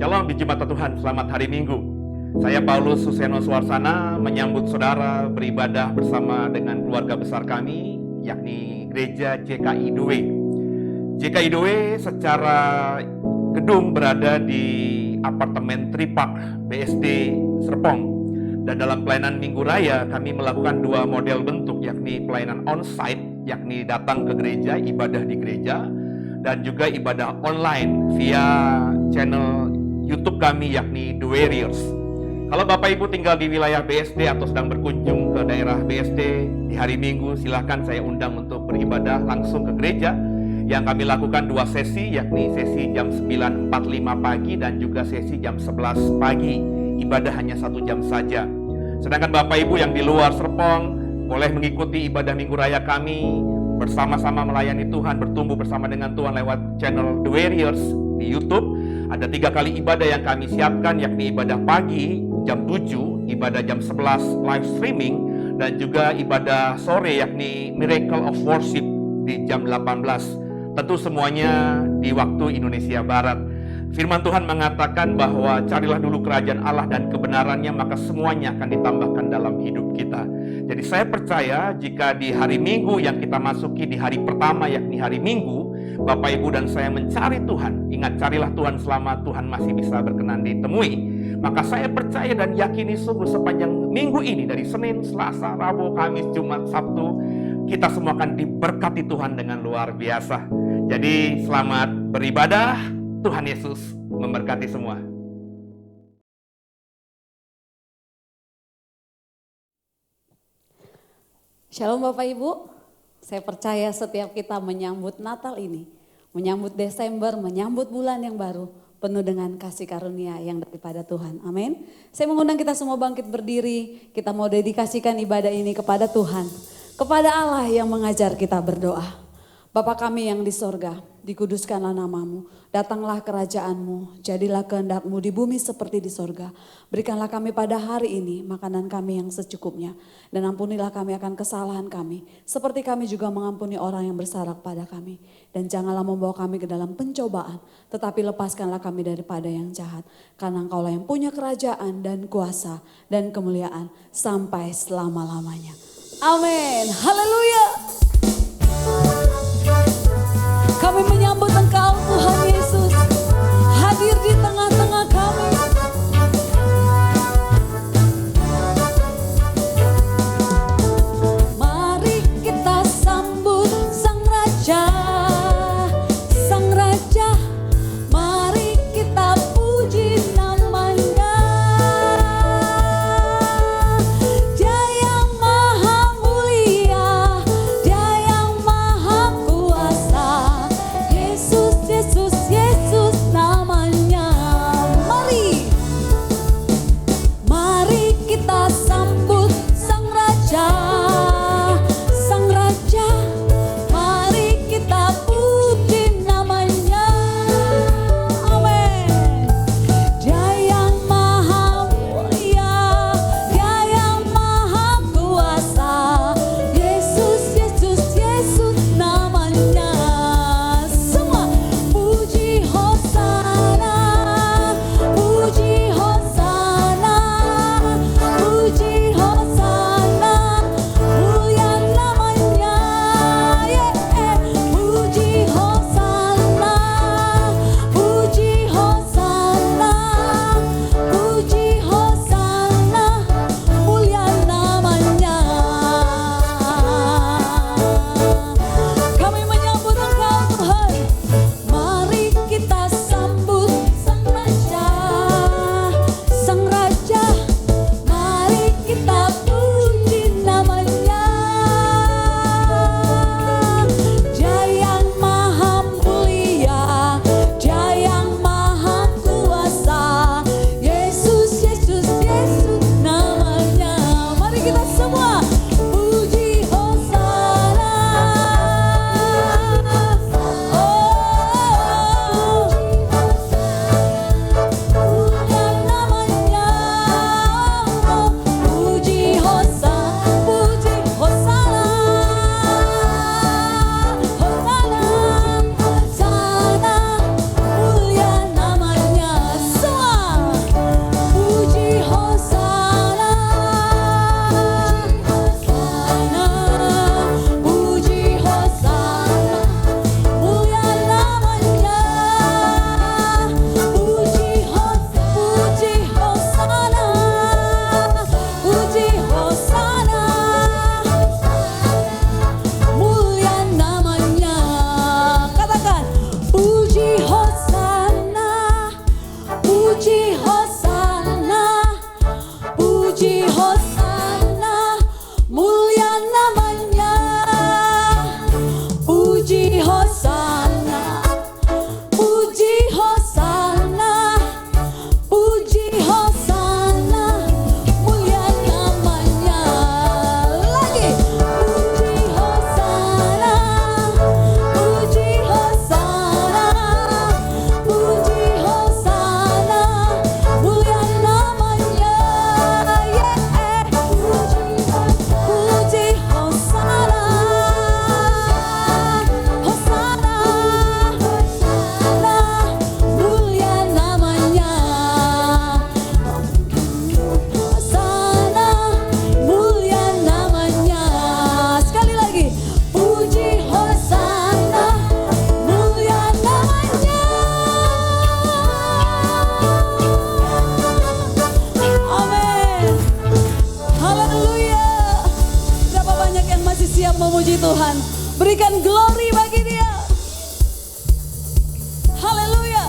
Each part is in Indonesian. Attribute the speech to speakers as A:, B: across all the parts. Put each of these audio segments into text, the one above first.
A: Shalom biji mata Tuhan, selamat hari Minggu. Saya Paulus Suseno Suarsana menyambut saudara beribadah bersama dengan keluarga besar kami, yakni Gereja JKI Doe. JKI Doe secara gedung berada di apartemen Tripark BSD Serpong. Dan dalam pelayanan Minggu Raya kami melakukan dua model bentuk, yakni pelayanan on-site, yakni datang ke gereja, ibadah di gereja, dan juga ibadah online via channel YouTube kami yakni The Warriors. Kalau Bapak Ibu tinggal di wilayah BSD atau sedang berkunjung ke daerah BSD di hari Minggu, silakan saya undang untuk beribadah langsung ke gereja. Yang kami lakukan dua sesi, yakni sesi jam 9.45 pagi dan juga sesi jam 11 pagi. Ibadah hanya 1 jam saja. Sedangkan Bapak Ibu yang di luar Serpong boleh mengikuti ibadah Minggu Raya kami bersama-sama melayani Tuhan, bertumbuh bersama dengan Tuhan lewat channel The Warriors di YouTube. Ada 3 kali ibadah yang kami siapkan, yakni ibadah pagi jam 7, ibadah jam 11 live streaming, dan juga ibadah sore yakni Miracle of Worship di jam 18. Tentu semuanya di waktu Indonesia Barat. Firman Tuhan mengatakan bahwa carilah dulu kerajaan Allah dan kebenarannya, maka semuanya akan ditambahkan dalam hidup kita. Jadi saya percaya jika di hari Minggu yang kita masuki di hari pertama yakni hari Minggu, Bapak Ibu dan saya mencari Tuhan, ingat carilah Tuhan selama Tuhan masih bisa berkenan ditemui. Maka saya percaya dan yakini sungguh sepanjang minggu ini dari Senin, Selasa, Rabu, Kamis, Jumat, Sabtu, kita semua akan diberkati Tuhan dengan luar biasa. Jadi selamat beribadah, Tuhan Yesus memberkati semua.
B: Shalom Bapak Ibu, saya percaya setiap kita menyambut Natal ini, menyambut Desember, menyambut bulan yang baru, penuh dengan kasih karunia yang daripada Tuhan. Amin. Saya mengundang kita semua bangkit berdiri, kita mau dedikasikan ibadah ini kepada Tuhan, kepada Allah yang mengajar kita berdoa. Bapa kami yang di sorga, dikuduskanlah namamu, datanglah kerajaanmu, jadilah kehendak-mu di bumi seperti di sorga. Berikanlah kami pada hari ini makanan kami yang secukupnya, dan ampunilah kami akan kesalahan kami, seperti kami juga mengampuni orang yang bersalah pada kami. Dan janganlah membawa kami ke dalam pencobaan, tetapi lepaskanlah kami daripada yang jahat. Karena Engkaulah yang punya kerajaan dan kuasa dan kemuliaan sampai selama-lamanya. Amin. Haleluya. Kami menyambut Engkau Tuhan Yesus, hadir di tengah-tengah kami. Mari kita sambut Sang Raja, Sang Raja. Mari kita puji namanya. Dia yang maha mulia, Dia yang maha kuasa. Yesus memuji Tuhan. Berikan glory bagi Dia. Haleluya.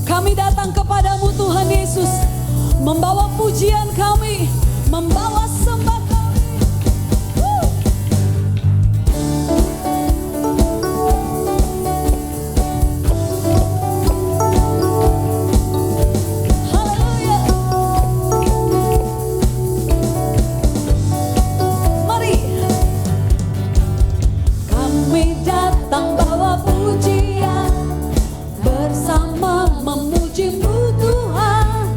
B: Kami datang kepadamu Tuhan Yesus, membawa pujian kami, membawa sembah kami. Haleluya. Mari kami datang bawa pujian, bersama memuji-Mu Tuhan.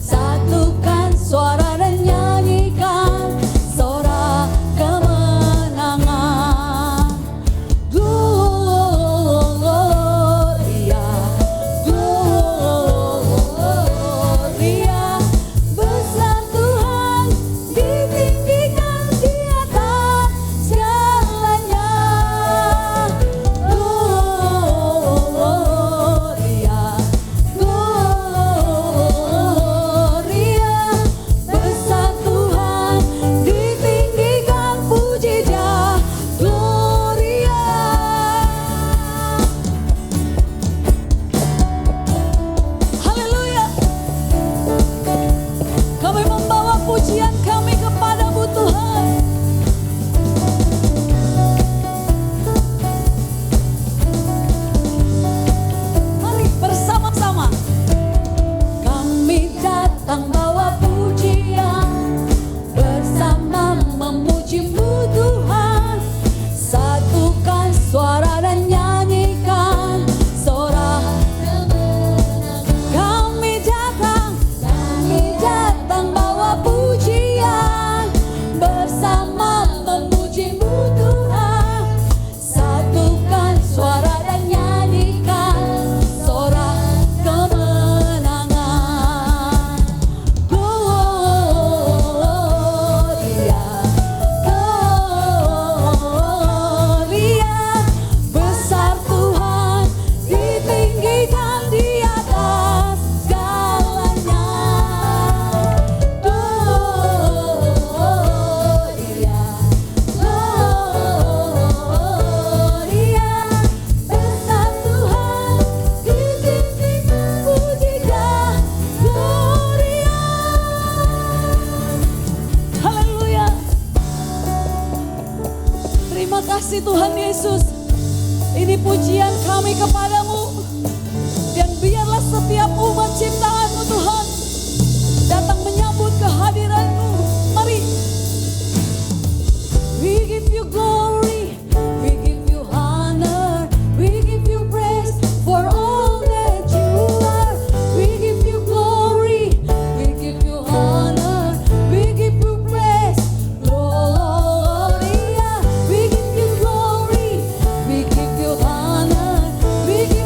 B: Satukan suara dan nyanyikan sorak kemenangan. Gloria, Gloria, besar Tuhan, ditinggikan di atas segalanya. Gloria, Gloria, besar Tuhan, ditinggikan puji Dia. Gloria. Haleluya. Kami membawa pujian kami kepadamu Tuhan. Mari bersama-sama. Kami datang bawa pujian, bersama memuji-Mu Tuhan. Satukan suara dan nyanyikan sorak kemenangan. Kami datang bawa pujian, bersama memuji-Mu Tuhan. Satukan suara dan nyanyikan sorak kemenangan. Gloria, Gloria, besar Tuhan, ditinggikan di atas segalanya. Gloria, Gloria, besar Tuhan, ditinggikan puji Dia. Gloria. Haleluya. Terima kasih Tuhan Yesus. Ini pujian kami kepadamu. Dan biarlah setiap umat ciptaan-Mu Tuhan datang menyambut kehadiran-Mu. Mari. We give You glory, we give You honor, we give You praise for all that You are. We give You glory, we give You honor, we give You praise. Gloria, we give You glory, we give You honor, we give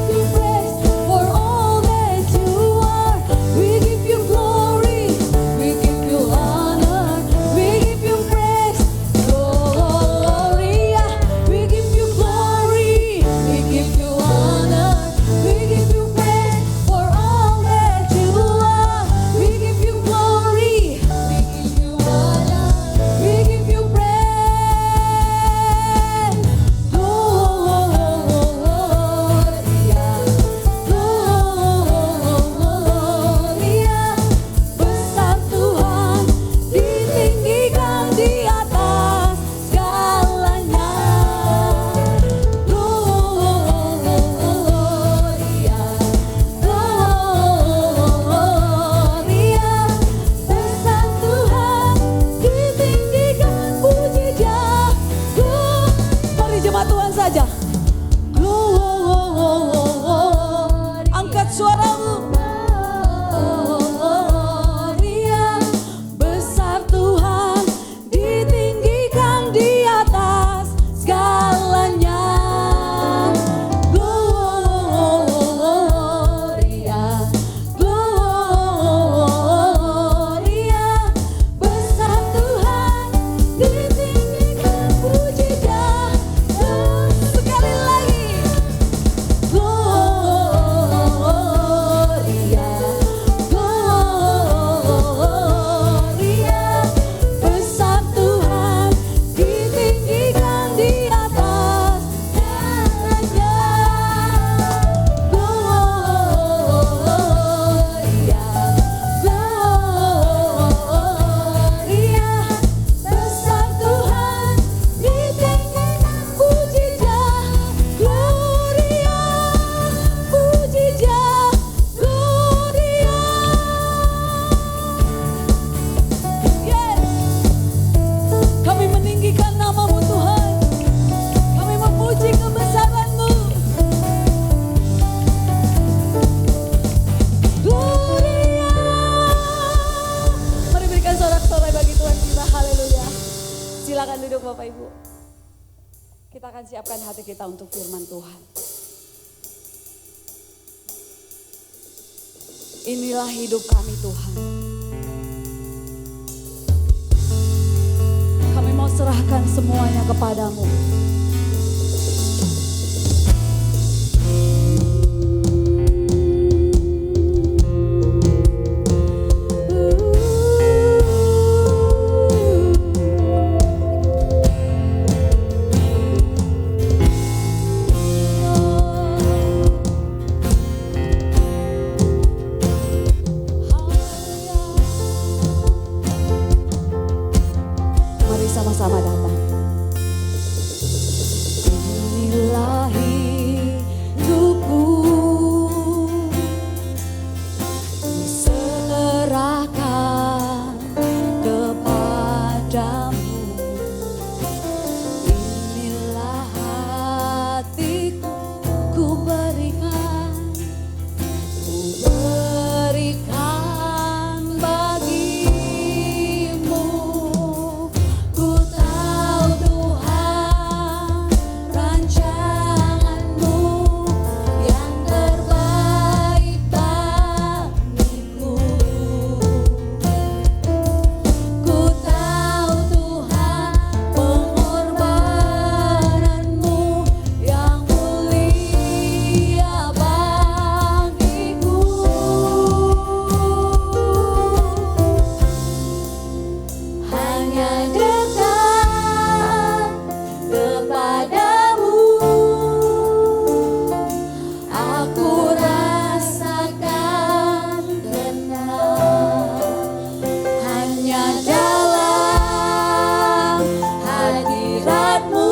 B: Bapak Ibu, kita akan siapkan hati kita untuk firman Tuhan. Inilah hidup kami Tuhan. Kami mau serahkan semuanya kepadamu. Mari sama-sama datang. Inilah hidupku, serahkan kepadamu. Inilah hatiku, ku berikan bagimu. Ku tahu Tuhan rancanganmu yang terbaik bagiku. Ku tahu Tuhan pengorbananmu yang mulia bagiku. Hanya dekat kepadamu, aku rasakan tenang. Hanya dalam hadiratmu,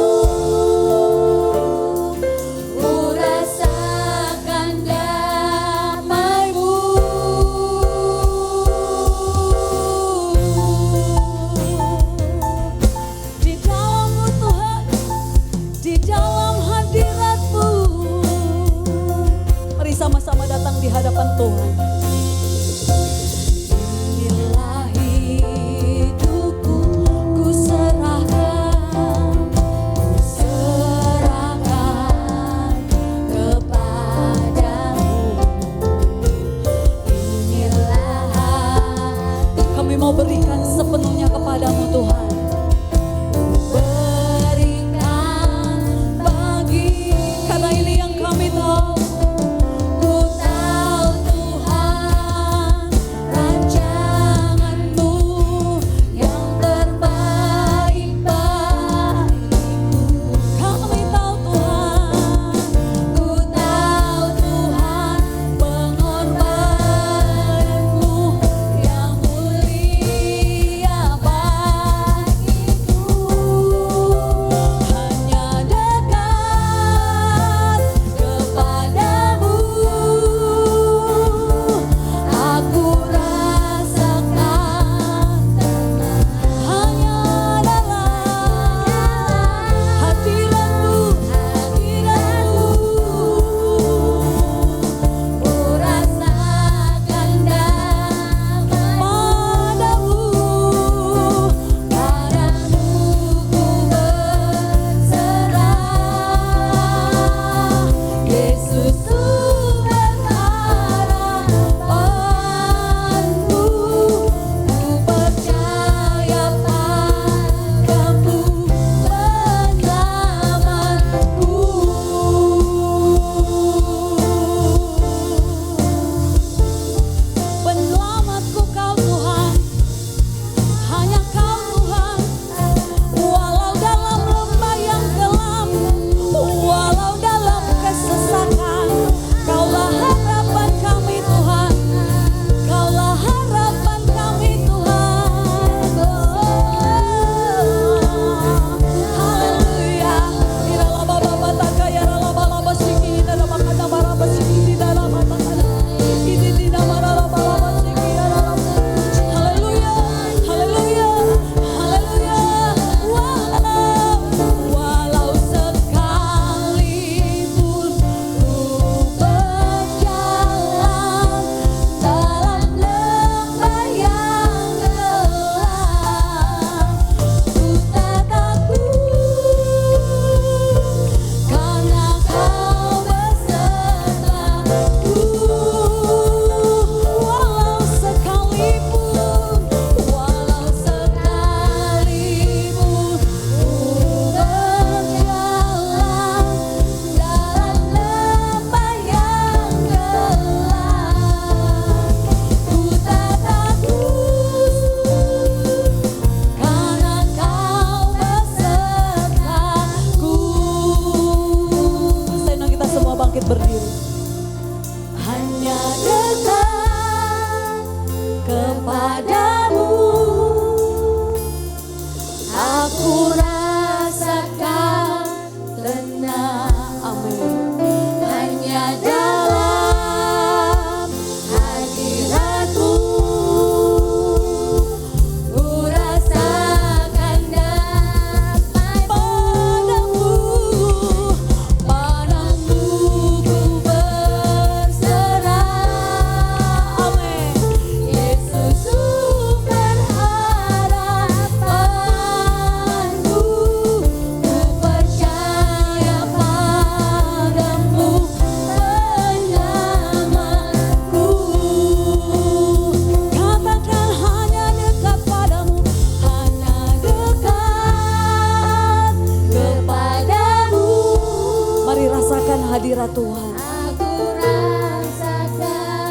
B: ku rasakan damai-Mu. Di dalam-Mu Tuhan, di dalam hadirat-Mu. Mari sama-sama datang di hadapan Tuhan. Inilah hidupku, ku serahkan kepadamu. Inilah hati, kami mau berikan sepenuhnya kepadamu Tuhan. Berikan bagi, karena ini yang kami tahu. Ku tahu Tuhan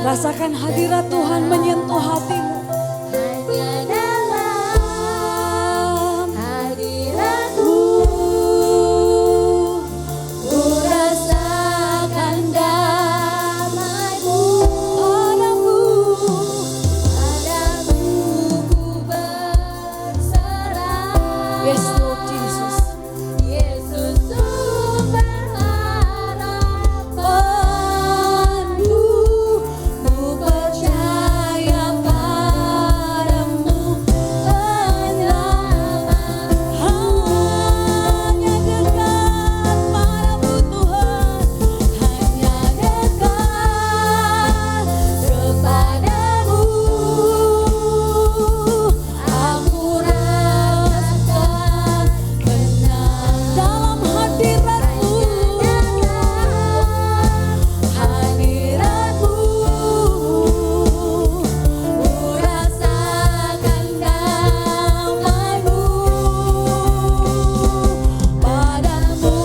B: Rasakan hadirat Tuhan menyentuh hatimu.
C: Hanya dalam hadirat-Mu ku rasakan damai-Mu. Padamu ku berserah.
B: Yes Lord Jesus.
C: Yesus sumber harapanku, ku percaya padamu penyelamat.
B: Hanya dekat padamu Tuhan.
C: Hanya dekat kepadamu aku rasakan benar.
B: Dalam hadirat-Mu.
C: Hadirat-Mu ku rasakan damai-Mu. Padamu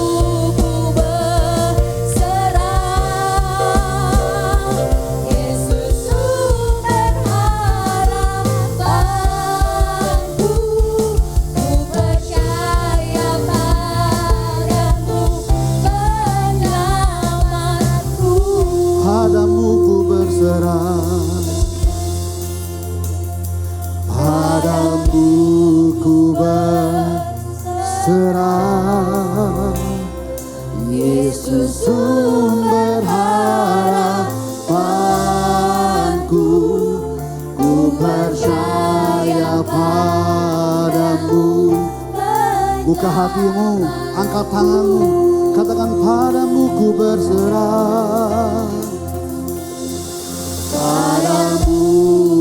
C: ku berserah. Yesus sumber harapanku, ku percaya padamu penyelamatku.
D: Padamu ku berserah, padamu ku berserah. Yesus sumber harapanku, ku percaya padamu. Buka hatimu, angkat tanganmu, katakan padamu ku berserah. Padamu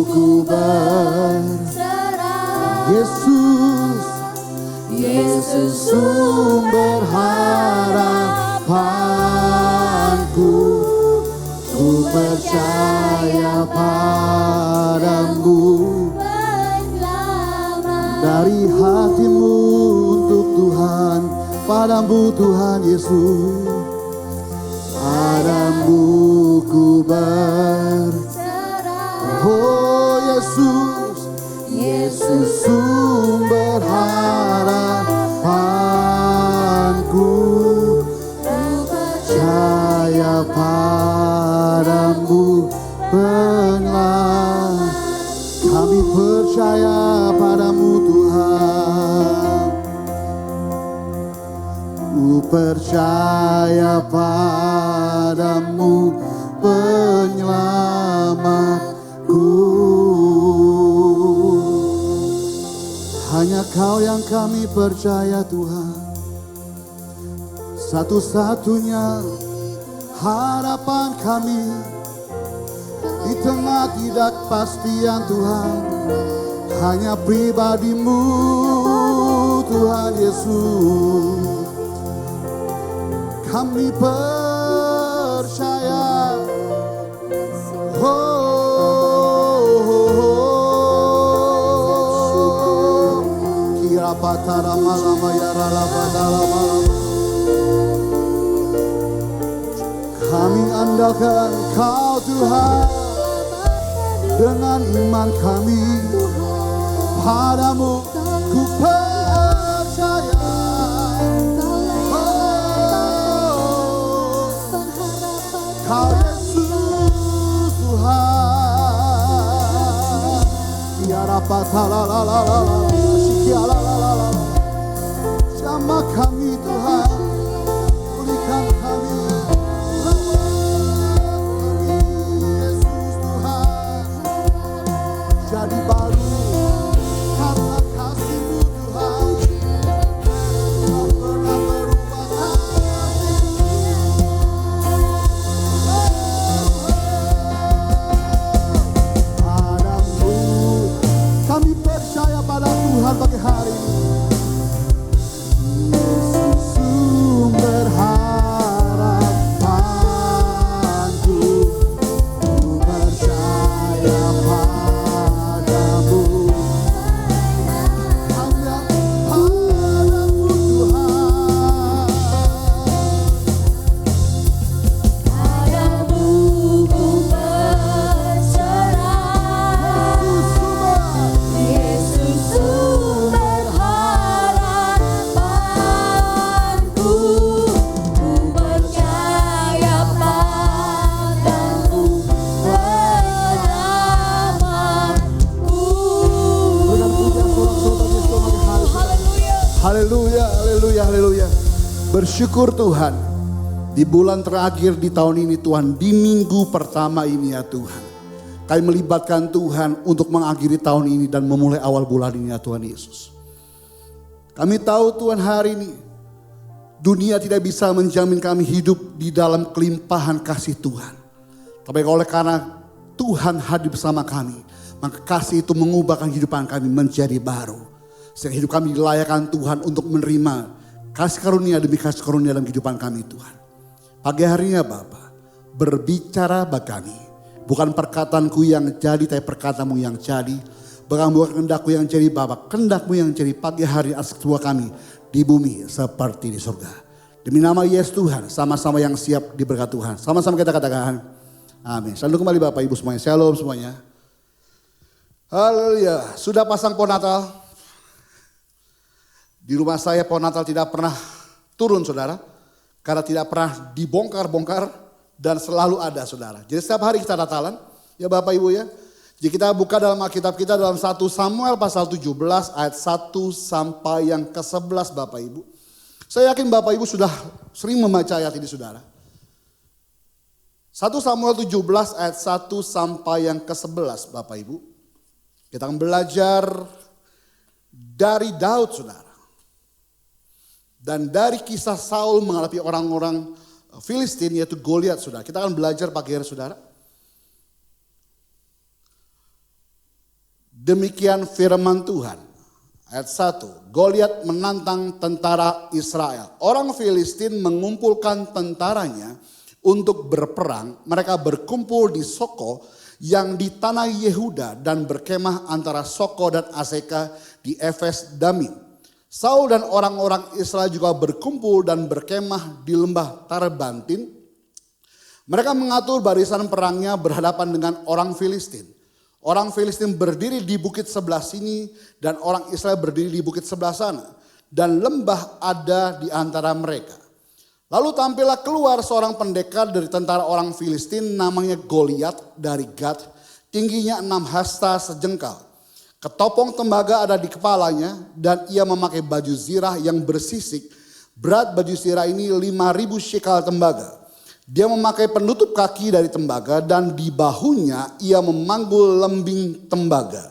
D: ku berserah. Yesus, Yesus sumber harapanku, ku percaya padamu. Dari hatimu untuk Tuhan, padamu Tuhan Yesus. Padamu ku berserah. Oh Yesus, Yesus sumber harapanku, ku percaya padamu penyelamat. Kami percaya padamu Tuhan. Ku percaya padamu penyelamatku. Hanya Kau yang kami percaya Tuhan, satu-satunya harapan kami di tengah ketidakpastian Tuhan. Hanya pribadi-Mu Tuhan Yesus. Kami percaya, kira patara malam ya rala malam. Kami andalkan Kau Tuhan, dengan iman kami padamu ku percaya. Kau Yesus Tuhan. Tiara patala la la la la, sikia la la la la. Jamah kami Tuhan, pulihkan kami. Yesus Tuhan, jadi baru karena kasih-Mu Tuhan. Kau pernah berubah hati. Padamu kami percaya pada Tuhan pagi hari ini. Bersyukur Tuhan, di bulan terakhir di tahun ini Tuhan, di minggu pertama ini ya Tuhan, kami melibatkan Tuhan untuk mengakhiri tahun ini dan memulai awal bulan ini ya Tuhan Yesus. Kami tahu Tuhan hari ini, dunia tidak bisa menjamin kami hidup di dalam kelimpahan kasih Tuhan. Tapi oleh karena Tuhan hadir bersama kami, maka kasih itu mengubahkan kehidupan kami menjadi baru. Sehingga hidup kami dilayakkan Tuhan untuk menerima kasih karunia demi kasih karunia dalam kehidupan kami Tuhan. Pagi harinya Bapa, berbicara bagi kami. Bukan perkataanku yang jadi, tapi perkataanmu yang jadi. Bukan kehendakku yang jadi Bapa, kehendakmu yang jadi pagi hari atas ketua kami di bumi seperti di surga. Demi nama Yesus Tuhan, sama-sama yang siap diberkati Tuhan. Sama-sama kita katakan, amin. Selalu kembali Bapak Ibu semuanya, shalom semuanya. Haleluya, sudah pasang pohon Natal? Di rumah saya pohon Natal tidak pernah turun saudara. Karena tidak pernah dibongkar-bongkar dan selalu ada saudara. Jadi setiap hari kita Natalan ya Bapak Ibu ya. Jadi kita buka dalam Alkitab kita dalam 1 Samuel pasal 17 ayat 1 sampai yang ke-11 Bapak Ibu. Saya yakin Bapak Ibu sudah sering membaca ayat ini saudara. 1 Samuel 17 ayat 1 sampai yang ke-11 Bapak Ibu. Kita akan belajar dari Daud saudara. Dan dari kisah Saul menghadapi orang-orang Filistin yaitu Goliat saudara. Kita akan belajar pagi hari saudara. Demikian firman Tuhan. Ayat 1. Goliat menantang tentara Israel. Orang Filistin mengumpulkan tentaranya untuk berperang. Mereka berkumpul di Soko yang di tanah Yehuda dan berkemah antara Soko dan Aseka di Efes Damim. Saul dan orang-orang Israel juga berkumpul dan berkemah di lembah Tarbantin. Mereka mengatur barisan perangnya berhadapan dengan orang Filistin. Orang Filistin berdiri di bukit sebelah sini dan orang Israel berdiri di bukit sebelah sana. Dan lembah ada di antara mereka. Lalu tampillah keluar seorang pendekar dari tentara orang Filistin namanya Goliat dari Gad. Tingginya 6 hasta sejengkal. Ketopong tembaga ada di kepalanya dan ia memakai baju zirah yang bersisik. Berat baju zirah ini 5.000 shekal tembaga. Dia memakai penutup kaki dari tembaga dan di bahunya ia memanggul lembing tembaga.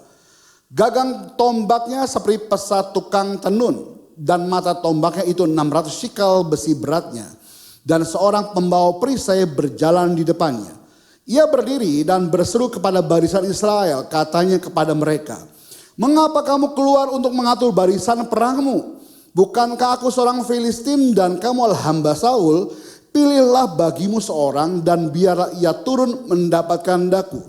D: Gagang tombaknya seperti pesat tukang tenun dan mata tombaknya itu 600 shekal besi beratnya. Dan seorang pembawa perisai berjalan di depannya. Ia berdiri dan berseru kepada barisan Israel, katanya kepada mereka, "Mengapa kamu keluar untuk mengatur barisan perangmu? Bukankah aku seorang Filistin dan kamu adalah hamba Saul? Pilihlah bagimu seorang dan biarlah ia turun mendapatkan daku.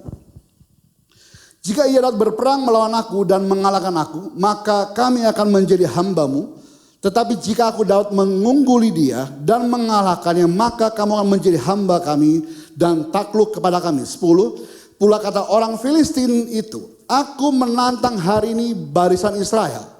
D: Jika ia dapat berperang melawan aku dan mengalahkan aku, maka kami akan menjadi hambamu. Tetapi jika aku dapat mengungguli dia dan mengalahkannya, maka kamu akan menjadi hamba kami dan takluk kepada kami." 10. Pula kata orang Filistin itu, "Aku menantang hari ini barisan Israel.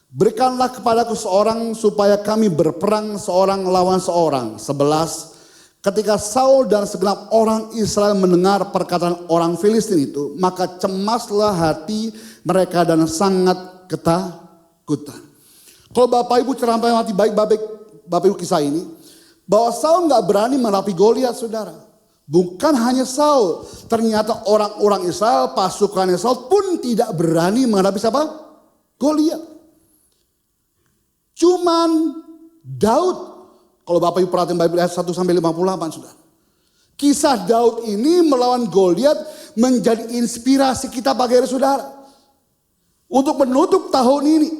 D: Berikanlah kepadaku seorang supaya kami berperang seorang lawan seorang." 11. Ketika Saul dan segenap orang Israel mendengar perkataan orang Filistin itu, maka cemaslah hati mereka dan sangat ketakutan. Kalau Bapak Ibu ceramah mati baik Bapak Ibu kisah ini, bahwa Saul nggak berani menghadapi Goliat saudara. Bukan hanya Saul, ternyata orang-orang Israel, pasukannya Saul pun tidak berani menghadapi siapa? Goliat. Cuman Daud, kalau Bapak Ibu perhatian Bible ayat 1 sampai 58 sudah. Kisah Daud ini melawan Goliat menjadi inspirasi kita pagi hari saudara. Untuk menutup tahun ini.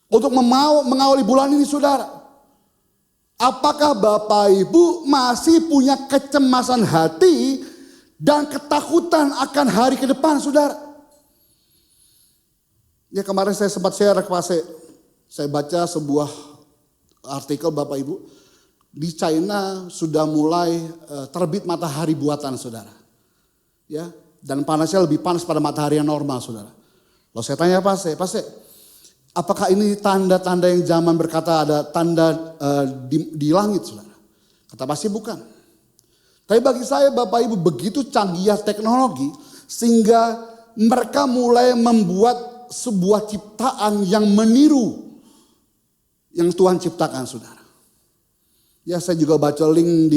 D: Untuk mengawali bulan ini saudara. Apakah Bapak Ibu masih punya kecemasan hati dan ketakutan akan hari ke depan saudara? Ya kemarin saya sempat share saya baca sebuah artikel Bapak Ibu. Di China sudah mulai terbit matahari buatan saudara. Ya, dan panasnya lebih panas pada matahari yang normal saudara. Lalu saya tanya Pak Sek, apakah ini tanda-tanda yang zaman berkata ada tanda di langit saudara? Kata pasti bukan. Tapi bagi saya Bapak Ibu begitu canggih teknologi sehingga mereka mulai membuat sebuah ciptaan yang meniru yang Tuhan ciptakan saudara. Ya saya juga baca link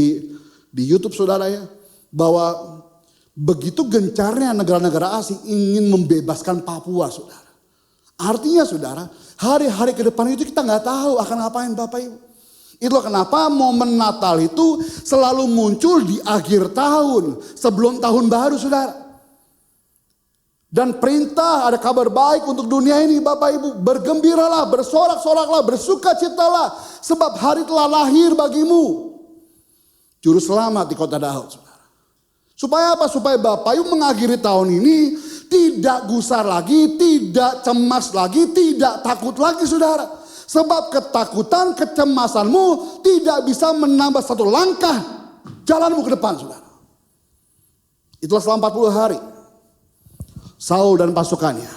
D: di YouTube saudara ya. Bahwa begitu gencarnya negara-negara asing ingin membebaskan Papua saudara. Artinya saudara, hari-hari ke depan itu kita nggak tahu akan ngapain Bapak Ibu. Itulah kenapa momen Natal itu selalu muncul di akhir tahun, sebelum tahun baru saudara. Dan perintah ada kabar baik untuk dunia ini Bapak Ibu. Bergembiralah, bersorak-soraklah, bersukacitalah. Sebab hari telah lahir bagimu Juru Selamat di kota Daud saudara. Supaya apa? Supaya Bapak Ibu mengakhiri tahun ini tidak gusar lagi, tidak cemas lagi, tidak takut lagi saudara. Sebab ketakutan, kecemasanmu tidak bisa menambah satu langkah jalanmu ke depan saudara. Itulah selama 40 hari. Saul dan pasukannya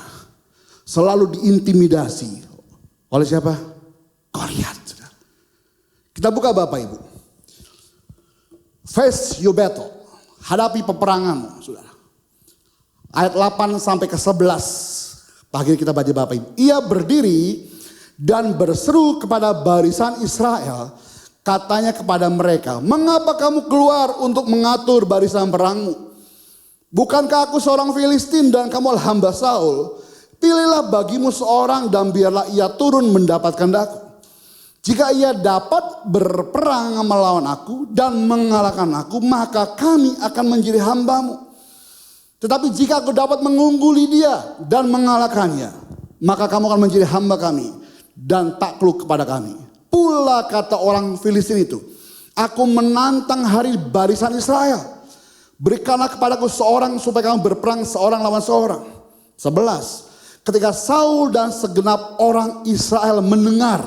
D: selalu diintimidasi oleh siapa? Goliat. Kita buka Bapak Ibu. Face your battle. Hadapi peperanganmu saudara. Ayat 8 sampai ke 11. Pagi kita baca Bapak Ibu. Ia berdiri dan berseru kepada barisan Israel. Katanya kepada mereka, mengapa kamu keluar untuk mengatur barisan perangmu? Bukankah aku seorang Filistin dan kamu adalah hamba Saul? Pilihlah bagimu seorang dan biarlah ia turun mendapatkan aku. Jika ia dapat berperang melawan aku dan mengalahkan aku, maka kami akan menjadi hambamu. Tetapi jika aku dapat mengungguli dia dan mengalahkannya, maka kamu akan menjadi hamba kami dan takluk kepada kami. Pula kata orang Filistin itu, aku menantang hari barisan Israel. Berikanlah kepadaku seorang supaya kamu berperang seorang lawan seorang. 11. Ketika Saul dan segenap orang Israel mendengar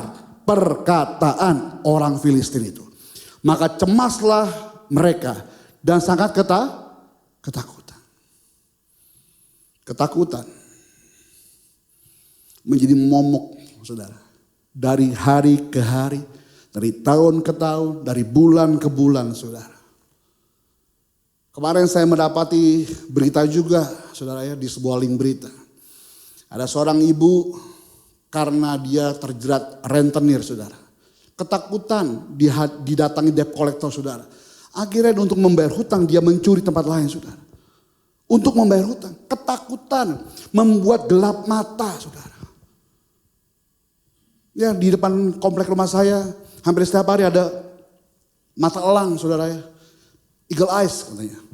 D: perkataan orang Filistin itu, maka cemaslah mereka dan sangat ketakutan. Ketakutan menjadi momok saudara. Dari hari ke hari, dari tahun ke tahun, dari bulan ke bulan saudara. Kemarin saya mendapati berita juga saudara ya, di sebuah link berita. Ada seorang ibu karena dia terjerat rentenir saudara. Ketakutan didatangi debt collector saudara. Akhirnya untuk membayar hutang dia mencuri tempat lain saudara. Untuk membayar hutang. Ketakutan membuat gelap mata saudara. Ya di depan komplek rumah saya hampir setiap hari ada mata elang saudara ya. Eagle eyes katanya.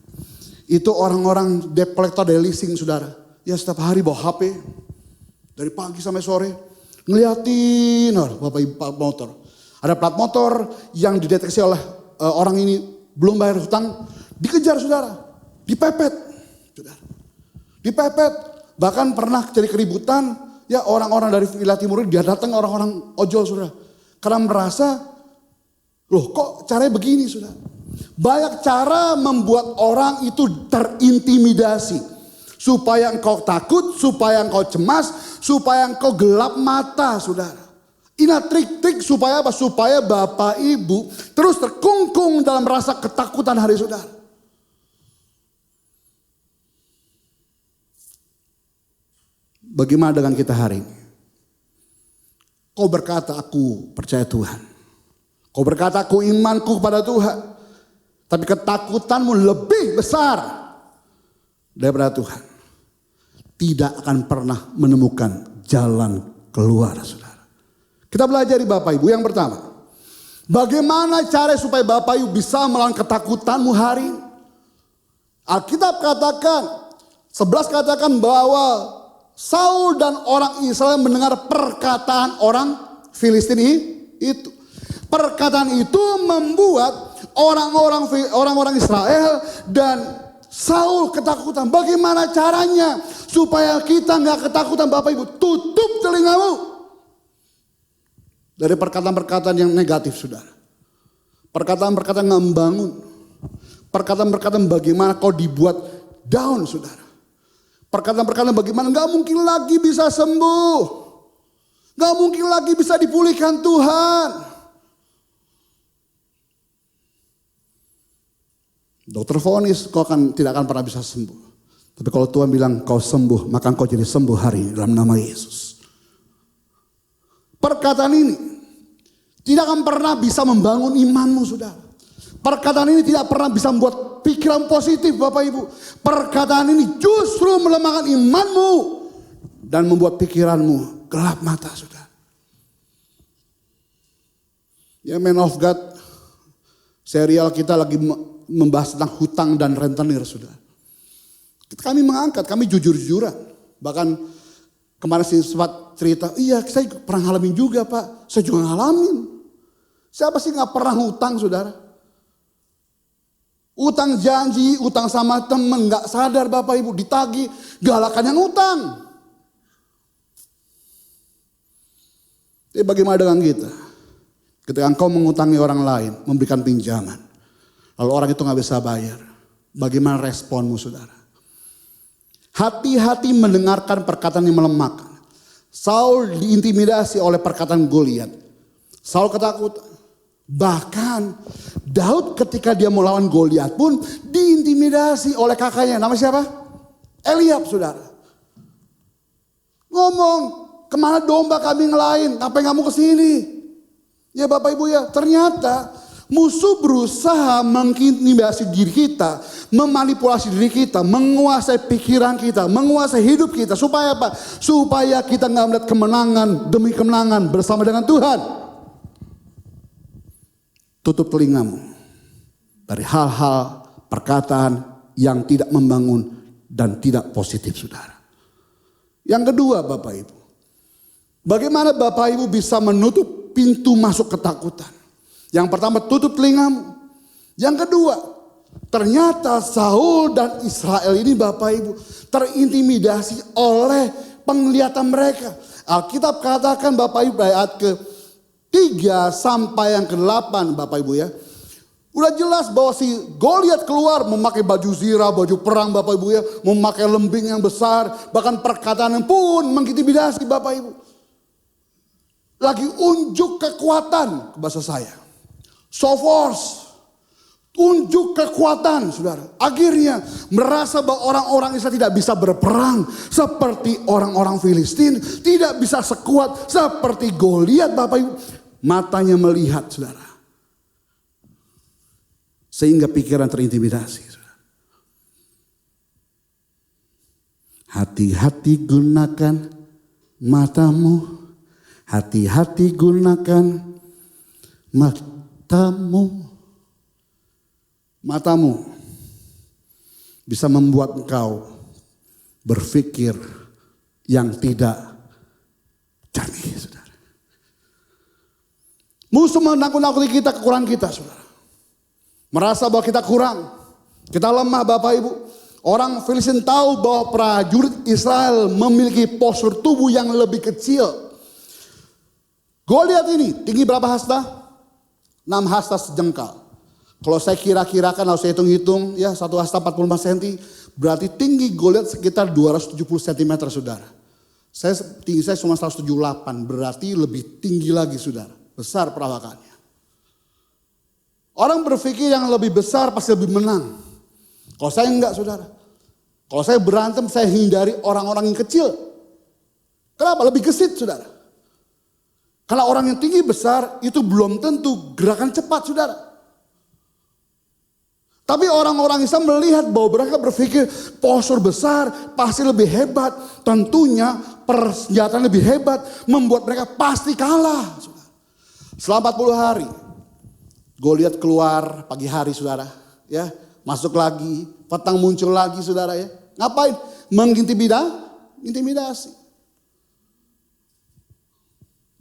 D: Itu orang-orang debt collector dari leasing saudara. Ya setiap hari bawa HP. Dari pagi sampai sore. Ngeliatin Bapak Ibu plat motor. Ada plat motor yang dideteksi oleh orang ini belum bayar hutang. Dikejar saudara. Dipepet. Saudara. Dipepet. Bahkan pernah jadi keributan. Ya orang-orang dari wilayah timur ini dia datang orang-orang ojol saudara. Karena merasa loh kok caranya begini saudara. Banyak cara membuat orang itu terintimidasi. Supaya engkau takut, supaya engkau cemas, supaya engkau gelap mata saudara. Ini trik-trik supaya apa? Supaya Bapak Ibu terus terkungkung dalam rasa ketakutan hari saudara. Bagaimana dengan kita hari ini? Kau berkata aku percaya Tuhan. Kau berkata aku imanku kepada Tuhan. Tapi ketakutanmu lebih besar daripada Tuhan. Tidak akan pernah menemukan jalan keluar saudara. Kita belajar di Bapak Ibu yang pertama. Bagaimana cara supaya Bapak Ibu bisa melawan ketakutanmu hari ini? Alkitab katakan, 11 katakan bahwa Saul dan orang Israel mendengar perkataan orang Filistin itu. Perkataan itu membuat orang-orang Israel dan Saul ketakutan. Bagaimana caranya supaya kita nggak ketakutan Bapak Ibu? Tutup telingamu dari perkataan-perkataan yang negatif saudara. Perkataan-perkataan yang membangun. Perkataan-perkataan bagaimana kau dibuat down saudara. Perkataan-perkataan bagaimana nggak mungkin lagi bisa sembuh. Nggak mungkin lagi bisa dipulihkan Tuhan. Dokter vonis kau tidak akan pernah bisa sembuh. Tapi kalau Tuhan bilang kau sembuh, maka kau jadi sembuh hari ini dalam nama Yesus. Perkataan ini Tidak akan pernah bisa membangun imanmu, saudara. Perkataan ini tidak pernah bisa membuat pikiran positif, Bapak Ibu. Perkataan ini justru melemahkan imanmu dan membuat pikiranmu gelap mata, saudara. Ya, Man of God, serial kita lagi membahas tentang hutang dan rentenir, saudara. Kami mengangkat, kami jujur-jujuran. Bahkan kemarin sempat cerita, iya saya pernah ngalamin juga Pak. Saya juga ngalamin. Siapa sih gak pernah hutang, saudara? Utang janji, utang sama temen, gak sadar Bapak Ibu, ditagih, galakan yang utang. Tapi bagaimana dengan kita? Ketika engkau mengutangi orang lain, memberikan pinjaman, lalu orang itu gak bisa bayar, bagaimana responmu, saudara? Hati-hati mendengarkan perkataan yang melemahkan. Saul diintimidasi oleh perkataan Goliat. Saul ketakutan. Bahkan Daud ketika dia melawan Goliat pun diintimidasi oleh kakaknya. Nama siapa? Eliab, saudara. Ngomong, kemana domba kami ngelain? Ngapain kamu kesini? Ya Bapak Ibu ya, ternyata musuh berusaha mengintimidasi diri kita, memanipulasi diri kita, menguasai pikiran kita, menguasai hidup kita. Supaya apa? Supaya kita nggak melihat kemenangan demi kemenangan bersama dengan Tuhan. Tutup telingamu dari hal-hal perkataan yang tidak membangun dan tidak positif, saudara. Yang kedua, Bapak Ibu, bagaimana Bapak Ibu bisa menutup pintu masuk ketakutan? Yang pertama, tutup telingamu. Yang kedua, ternyata Saul dan Israel ini Bapak Ibu terintimidasi oleh penglihatan mereka. Alkitab katakan Bapak Ibu ayat ke-3 sampai yang ke-8 Bapak Ibu ya. Udah jelas bahwa si Goliat keluar memakai baju zirah, baju perang Bapak Ibu ya. Memakai lembing yang besar, bahkan perkataan pun mengintimidasi Bapak Ibu. Lagi unjuk kekuatan, bahasa saya. Show force, unjuk kekuatan, saudara. Akhirnya merasa bahwa orang-orang Israel tidak bisa berperang seperti orang-orang Filistin, tidak bisa sekuat seperti Goliat, Bapak Ibu. Matanya melihat, saudara, sehingga pikiran terintimidasi, saudara. Hati-hati gunakan matamu, hati-hati gunakan matamu. Matamu bisa membuat engkau berpikir yang tidak jernih, saudara. Musuh menakut-nakuti kita, kekurangan kita, saudara. Merasa bahwa kita kurang, kita lemah, Bapak Ibu. Orang Filistin tahu bahwa prajurit Israel memiliki postur tubuh yang lebih kecil. Goliat ini tinggi berapa hasta? 6 hasta sejengkal. Kalau saya kira-kirakan, kalau saya hitung-hitung ya 1 hasta 45 cm, berarti tinggi Goliat sekitar 270 cm, saudara. Tinggi saya cuma 178, berarti lebih tinggi lagi, saudara. Besar perawakannya. Orang berpikir yang lebih besar pasti lebih menang. Kalau saya enggak, saudara. Kalau saya berantem, saya hindari orang-orang yang kecil. Kenapa? Lebih gesit, saudara. Karena orang yang tinggi besar itu belum tentu gerakan cepat, saudara. Tapi orang-orang Islam melihat bahwa mereka berpikir postur besar pasti lebih hebat. Tentunya persenjataan lebih hebat membuat mereka pasti kalah, saudara. Selama 40 hari Goliat keluar pagi hari, saudara, ya, masuk lagi, petang muncul lagi, saudara ya. Ngapain? Intimidasi.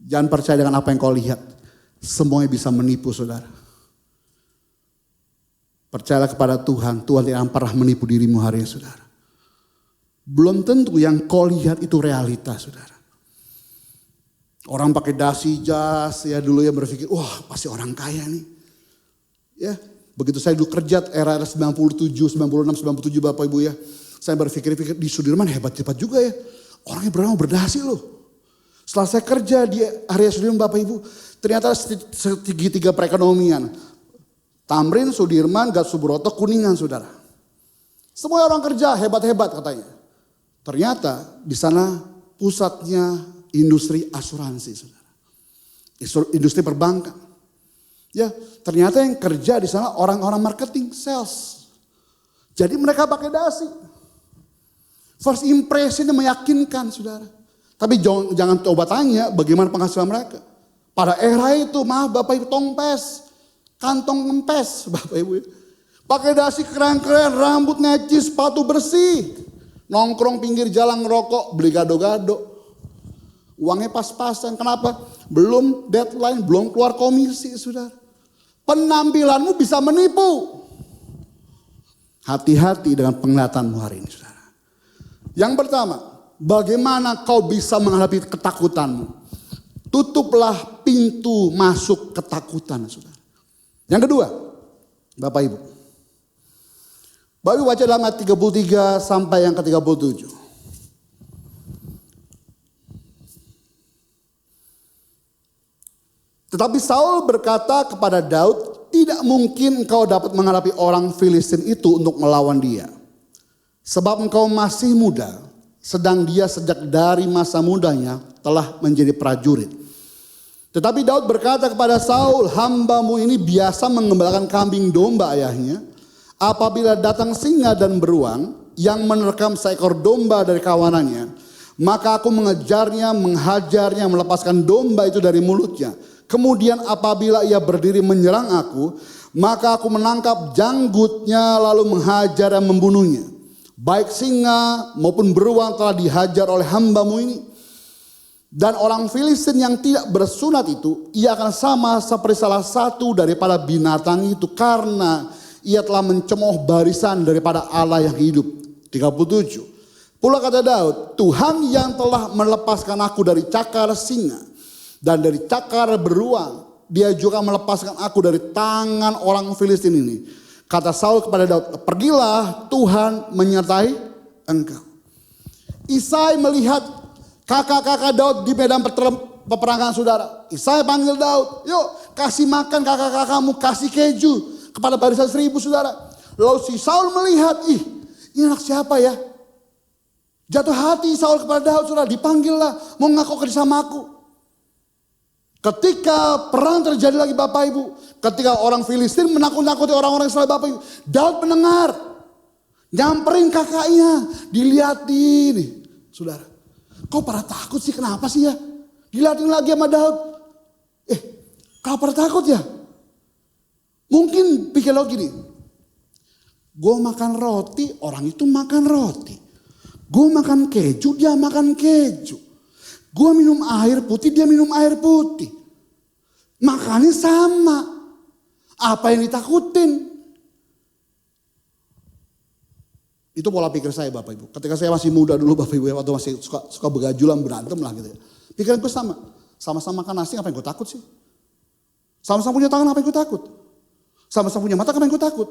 D: Jangan percaya dengan apa yang kau lihat. Semuanya bisa menipu, saudara. Percayalah kepada Tuhan. Tuhan tidak akan pernah menipu dirimu hari ini, saudara. Belum tentu yang kau lihat itu realitas, saudara. Orang pakai dasi, jas, ya dulu ya berpikir, wah pasti orang kaya nih. Ya, begitu saya dulu kerja era 97, 96, 97 Bapak Ibu ya. Saya berpikir di Sudirman hebat-hebat juga ya. Orangnya bernama berdasi loh. Setelah saya kerja di area Sudirman Bapak Ibu, ternyata segitiga perekonomian. Tamrin, Sudirman, Gat Subroto, Kuningan, saudara. Semua orang kerja hebat-hebat katanya. Ternyata di sana pusatnya industri asuransi, saudara. industri perbankan. Ya, ternyata yang kerja di sana orang-orang marketing, sales. Jadi mereka pakai dasi. First impression meyakinkan, saudara. Tapi jangan coba tanya bagaimana penghasilan mereka. Pada era itu, maaf Bapak Ibu, tongpes, kantong kempes, Bapak Ibu. Pakai dasi keren-keren, rambut necis, sepatu bersih. Nongkrong pinggir jalan ngerokok, beli gado-gado. Uangnya pas-pasan, kenapa? Belum deadline, belum keluar komisi, saudara. Penampilanmu bisa menipu. Hati-hati dengan penglihatanmu hari ini, saudara. Yang pertama, bagaimana kau bisa menghadapi ketakutanmu? Tutuplah pintu masuk ketakutan, saudara. Yang kedua, Bapak Ibu. Bapak Ibu baca dalam ayat 33 sampai yang ke-37. Tetapi Saul berkata kepada Daud, tidak mungkin engkau dapat menghadapi orang Filistin itu untuk melawan dia. Sebab engkau masih muda, sedang dia sejak dari masa mudanya telah menjadi prajurit. Tetapi Daud berkata kepada Saul, hambamu ini biasa mengembalakan kambing domba ayahnya. Apabila datang singa dan beruang yang menerkam seekor domba dari kawanannya, maka aku mengejarnya, menghajarnya, melepaskan domba itu dari mulutnya. Kemudian apabila ia berdiri menyerang aku, maka aku menangkap janggutnya lalu menghajar dan membunuhnya. Baik singa maupun beruang telah dihajar oleh hambamu ini. Dan orang Filistin yang tidak bersunat itu, ia akan sama seperti salah satu daripada binatang itu, karena ia telah mencemooh barisan daripada Allah yang hidup. 37. Pula kata Daud, Tuhan yang telah melepaskan aku dari cakar singa dan dari cakar beruang, dia juga melepaskan aku dari tangan orang Filistin ini. Kata Saul kepada Daud, pergilah, Tuhan menyertai engkau. Isai melihat kakak-kakak Daud di medan peperangan, saudara. Isai panggil Daud, yuk kasih makan kakak-kakakmu, kasih keju kepada barisan 1000, saudara. Lalu si Saul melihat, ini anak siapa ya? Jatuh hati Saul kepada Daud, saudara. Dipanggillah, mau ngaku kerja sama aku. Ketika perang terjadi lagi Bapak Ibu, ketika orang Filistin menakut-nakuti orang-orang Israel Bapak Ibu, Daud mendengar, nyamperin kakaknya, dilihatin, saudara. Kau pada takut sih, kenapa sih ya? Dilihatin lagi sama Daud. Kau pada takut ya? Mungkin pikir lo gini, gue makan roti, orang itu makan roti. Gue makan keju, dia makan keju. Gue minum air putih, dia minum air putih. Makannya sama. Apa yang ditakutin? Itu pola pikir saya Bapak Ibu. Ketika saya masih muda dulu Bapak Ibu, waktu masih suka begajulan, berantem lah gitu ya. Pikiran gue sama. Sama-sama makan nasi, apa yang gue takut sih? Sama-sama punya tangan, apa yang gue takut? Sama-sama punya mata, apa yang gue takut?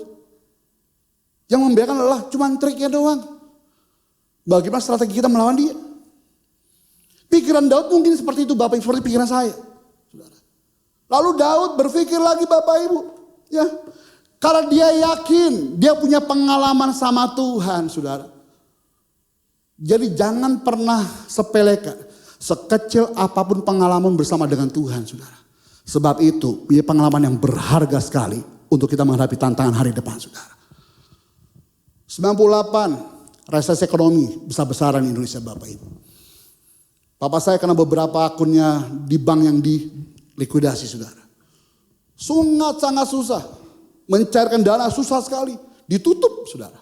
D: Yang membiarkan adalah cuma triknya doang. Bagaimana strategi kita melawan dia? Pikiran Daud mungkin seperti itu Bapak Ibu, seperti pikiran saya. Lalu Daud berpikir lagi Bapak Ibu. Ya, karena dia yakin, dia punya pengalaman sama Tuhan, saudara. Jadi jangan pernah sepelekan. Sekecil apapun pengalaman bersama dengan Tuhan, saudara. Sebab itu, punya pengalaman yang berharga sekali untuk kita menghadapi tantangan hari depan, saudara. 98, resesi ekonomi besar-besaran di Indonesia Bapak Ibu. Papa saya kena beberapa akunnya di bank yang dilikuidasi, saudara. Sangat susah. Mencairkan dana susah sekali. Ditutup, saudara.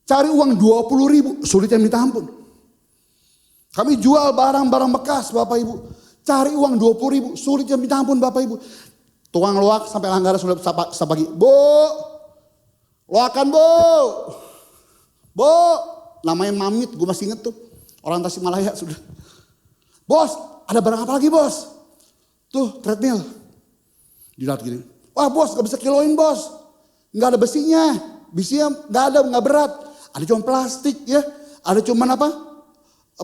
D: Cari uang 20.000, sulit yang minta ampun. Kami jual barang-barang bekas, Bapak Ibu. Cari uang 20.000, sulit yang minta ampun, Bapak Ibu. Tukang loak sampai Langgaran sudah pagi. Bu, loakan bu. Bu, namanya Mamit, gue masih inget tuh. Orang Tasikmalaya sudah. Bos, ada barang apa lagi bos? Tuh, treadmill. Dilihat gini. Wah bos, gak bisa kiloin bos. Gak ada besinya. Besinya gak ada, gak berat. Ada cuma plastik ya. Ada cuma apa?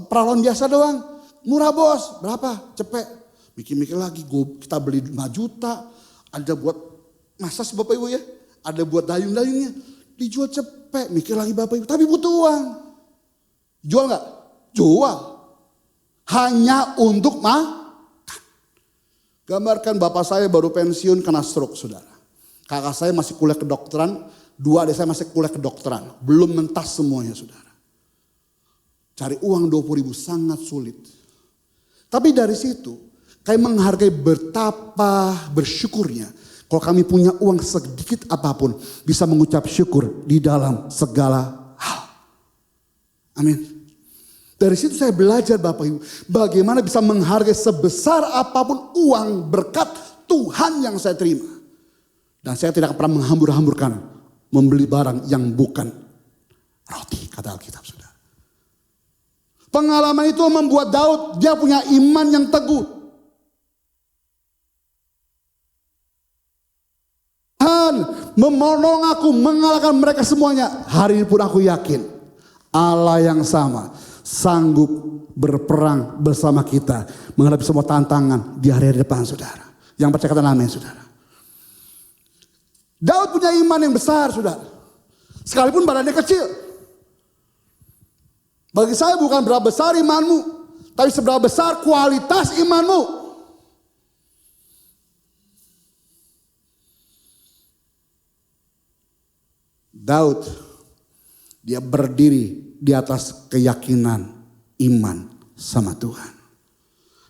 D: Peralon biasa doang. Murah bos. Berapa? Cepet. Mikir-mikir lagi. Kita beli 5 juta. Ada buat massas Bapak Ibu ya. Ada buat dayung-dayungnya. Dijual cepet. Mikir lagi Bapak Ibu. Tapi butuh uang. Jual gak? Jual. Hanya untuk makan. Gambarkan bapak saya baru pensiun kena stroke, saudara. Kakak saya masih kuliah kedokteran, 2 adik saya masih kuliah kedokteran. Belum mentas semuanya, saudara. Cari uang 20.000 sangat sulit. Tapi dari situ, kami menghargai betapa bersyukurnya. Kalau kami punya uang sedikit apapun, bisa mengucap syukur di dalam segala hal. Amin. Dari situ saya belajar Bapak Ibu, bagaimana bisa menghargai sebesar apapun uang berkat Tuhan yang saya terima. Dan saya tidak pernah menghambur-hamburkan membeli barang yang bukan roti, kata Alkitab, saudara. Pengalaman itu membuat Daud, dia punya iman yang teguh. Tuhan menolong aku mengalahkan mereka semuanya. Hari ini pun aku yakin Allah yang sama sanggup berperang bersama kita menghadapi semua tantangan di hari depan, saudara. Yang percaya kata amin, saudara. Daud punya iman yang besar, saudara. Sekalipun badannya kecil. Bagi saya bukan berapa besar imanmu, tapi seberapa besar kualitas imanmu. Daud, dia berdiri di atas keyakinan iman sama Tuhan.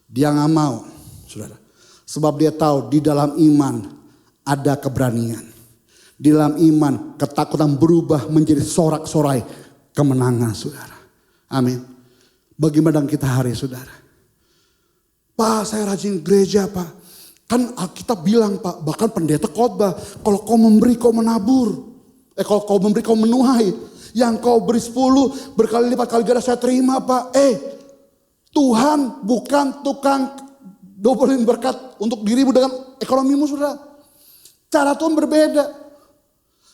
D: Dia gak mau, saudara. Sebab dia tahu di dalam iman ada keberanian. Di dalam iman ketakutan berubah menjadi sorak-sorai kemenangan, saudara. Amin. Bagaimana dengan kita hari, saudara? Pak, saya rajin gereja, Pak. Kan Alkitab bilang, Pak, bahkan pendeta khotbah, kalau kau memberi kau menabur. Kalau kau memberi kau menuai. Yang kau beri 10 berkali lipat kali ganda saya terima, Pak. Tuhan bukan tukang dobelin berkat untuk dirimu dengan ekonomimu, saudara. Cara Tuhan berbeda.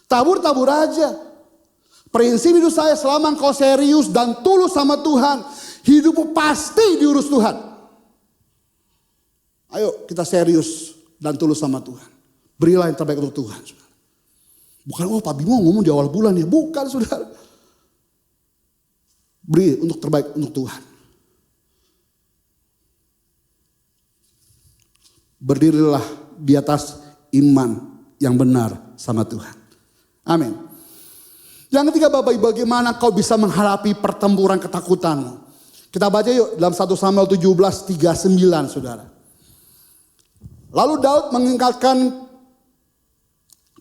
D: Tabur-tabur aja. Prinsip hidup saya, selama engkau serius dan tulus sama Tuhan, hidupmu pasti diurus Tuhan. Ayo kita serius dan tulus sama Tuhan. Berilah yang terbaik untuk Tuhan, saudara. Bukan, Pak Bimo ngomong di awal bulan ya. Bukan, saudara. Beri untuk terbaik untuk Tuhan. Berdirilah di atas iman yang benar sama Tuhan. Amin. Yang ketiga, Bapak Ibu, bagaimana kau bisa menghadapi pertempuran ketakutanmu. Kita baca yuk dalam 1 Samuel 17:39, saudara. Lalu Daud mengingatkan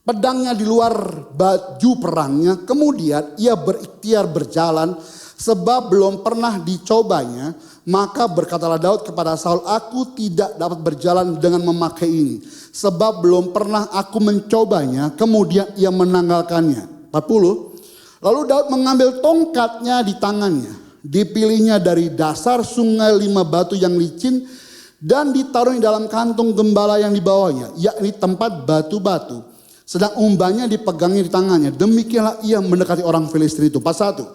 D: pedangnya di luar baju perangnya, kemudian ia berikhtiar berjalan sebab belum pernah dicobanya. Maka berkatalah Daud kepada Saul, aku tidak dapat berjalan dengan memakai ini, sebab belum pernah aku mencobanya. Kemudian ia menanggalkannya. 40. Lalu Daud mengambil tongkatnya di tangannya, dipilihnya dari dasar sungai 5 batu yang licin, dan ditaruh di dalam kantung gembala yang dibawanya, yakni tempat batu-batu. Sedang umbannya dipegangnya di tangannya. Demikianlah ia mendekati orang Filistin itu. 41.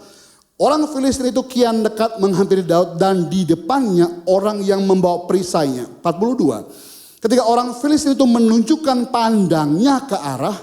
D: Orang Filistin itu kian dekat menghampiri Daud, dan di depannya orang yang membawa perisainya. 42. Ketika orang Filistin itu menunjukkan pandangnya ke arah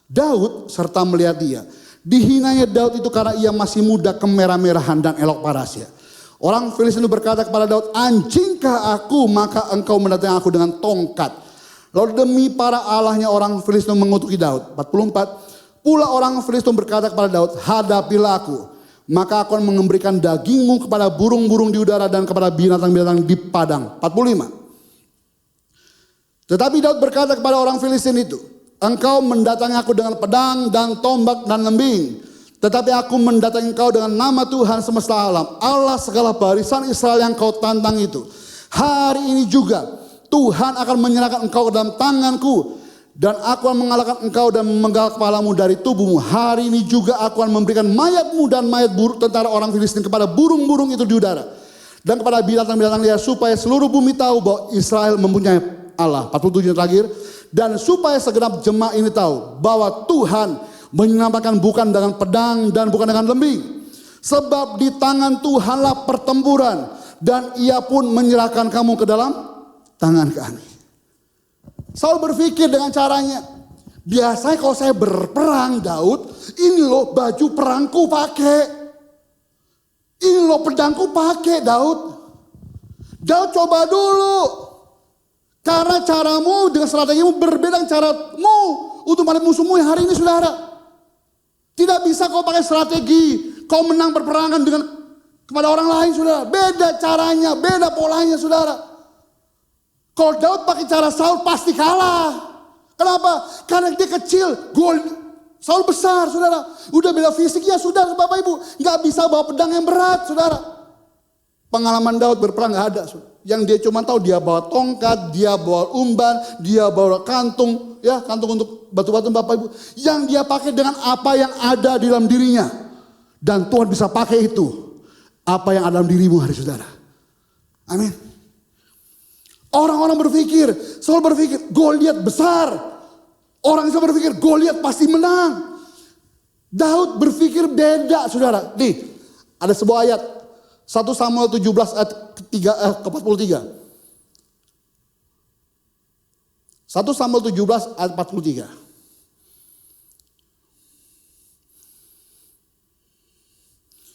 D: Daud serta melihat dia, dihinanya Daud itu karena ia masih muda, kemerah-merahan dan elok parasnya. Orang Filistin itu berkata kepada Daud, anjingkah aku maka engkau mendatangi aku dengan tongkat? Lalu demi para allahnya orang Filistin mengutuki Daud. 44. Pula orang Filistin berkata kepada Daud, hadapilah aku, maka aku akan memberikan dagingmu kepada burung-burung di udara dan kepada binatang-binatang di padang. 45. Tetapi Daud berkata kepada orang Filistin itu, engkau mendatangi aku dengan pedang dan tombak dan lembing, tetapi aku mendatangi engkau dengan nama Tuhan semesta alam, Allah segala barisan Israel yang kau tantang itu. Hari ini juga Tuhan akan menyerahkan engkau ke dalam tanganku, dan aku akan mengalahkan engkau dan memenggal kepalamu dari tubuhmu. Hari ini juga aku akan memberikan mayatmu dan mayat tentara orang Filistin kepada burung-burung itu di udara, dan kepada binatang-binatang liar, supaya seluruh bumi tahu bahwa Israel mempunyai Allah. 47 yang terakhir. Dan supaya segenap jemaat ini tahu bahwa Tuhan menyelamatkan bukan dengan pedang dan bukan dengan lembing. Sebab di tangan Tuhanlah pertempuran, dan ia pun menyerahkan kamu ke dalam tangan kami. Saul berpikir dengan caranya, biasanya kalau saya berperang Daud, ini loh baju perangku pakai, ini loh pedangku pakai Daud. Daud coba dulu. Karena caramu dengan strategimu berbeda dengan caramu untuk melihat musuhmu yang hari ini, saudara. Tidak bisa kau pakai strategi, kau menang berperangan dengan kepada orang lain, saudara. Beda caranya, beda polanya, saudara. Kalau Daud pakai cara Saul pasti kalah. Kenapa? Karena dia kecil, Saul besar, saudara. Udah beda fisiknya, sudah Bapak Ibu. Gak bisa bawa pedang yang berat, saudara. Pengalaman Daud berperang gak ada. Saudara. Yang dia cuma tahu dia bawa tongkat, dia bawa umban, dia bawa kantung. Ya, kantung untuk batu-batu Bapak Ibu. Yang dia pakai dengan apa yang ada di dalam dirinya. Dan Tuhan bisa pakai itu. Apa yang ada dalam dirimu hari saudara. Amin. Orang-orang berpikir, Saul berpikir, Goliat besar. Orang Israel berpikir, Goliat pasti menang. Daud berpikir beda, saudara. Nih, ada sebuah ayat. 1 Samuel 17 ayat ke-43. 1 Samuel 17 ayat 43.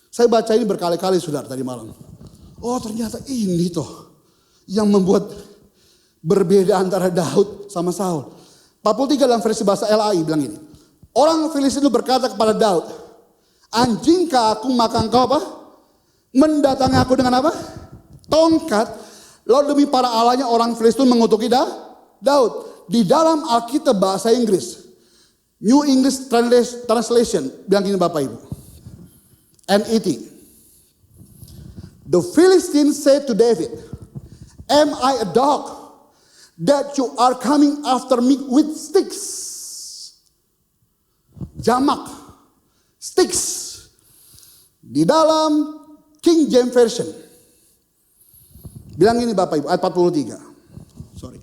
D: Saya baca ini berkali-kali, saudara, tadi malam. Oh, ternyata ini toh yang membuat berbeda antara Daud sama Saul. 43 dalam versi bahasa LAI bilang gini. Orang Filistin itu berkata kepada Daud, anjingkah aku maka engkau apa? Mendatangi aku dengan apa? Tongkat. Lalu demi para allahnya orang Filistin mengutuki Daud. Di dalam Alkitab bahasa Inggris, New English Translation bilang gini Bapak Ibu. NET. The Philistines said to David, am I a dog that you are coming after me with sticks? Jamak, sticks. Di dalam King James Version. Bilang ini Bapak Ibu, ayat 43. Sorry.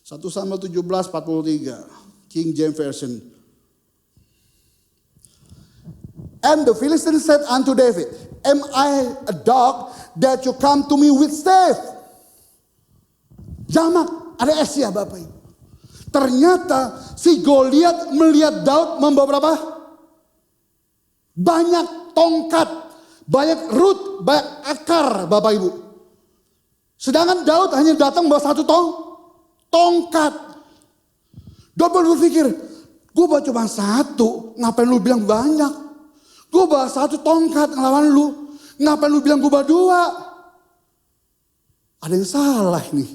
D: 1 Samuel 17, 43. King James Version. And the Philistines said unto David, am I a dog that you come to me with staff? Jamak, ada S ya Bapak Ibu. Ternyata si Goliat melihat Daud membawa berapa? Banyak tongkat, banyak root, banyak akar Bapak Ibu. Sedangkan Daud hanya datang membawa satu tongkat. Daud berpikir, gue bawa cuma satu, ngapain lu bilang banyak? Gue bawa satu tongkat ngelawan lu. Ngapain lu bilang gue bawa dua? Ada yang salah nih.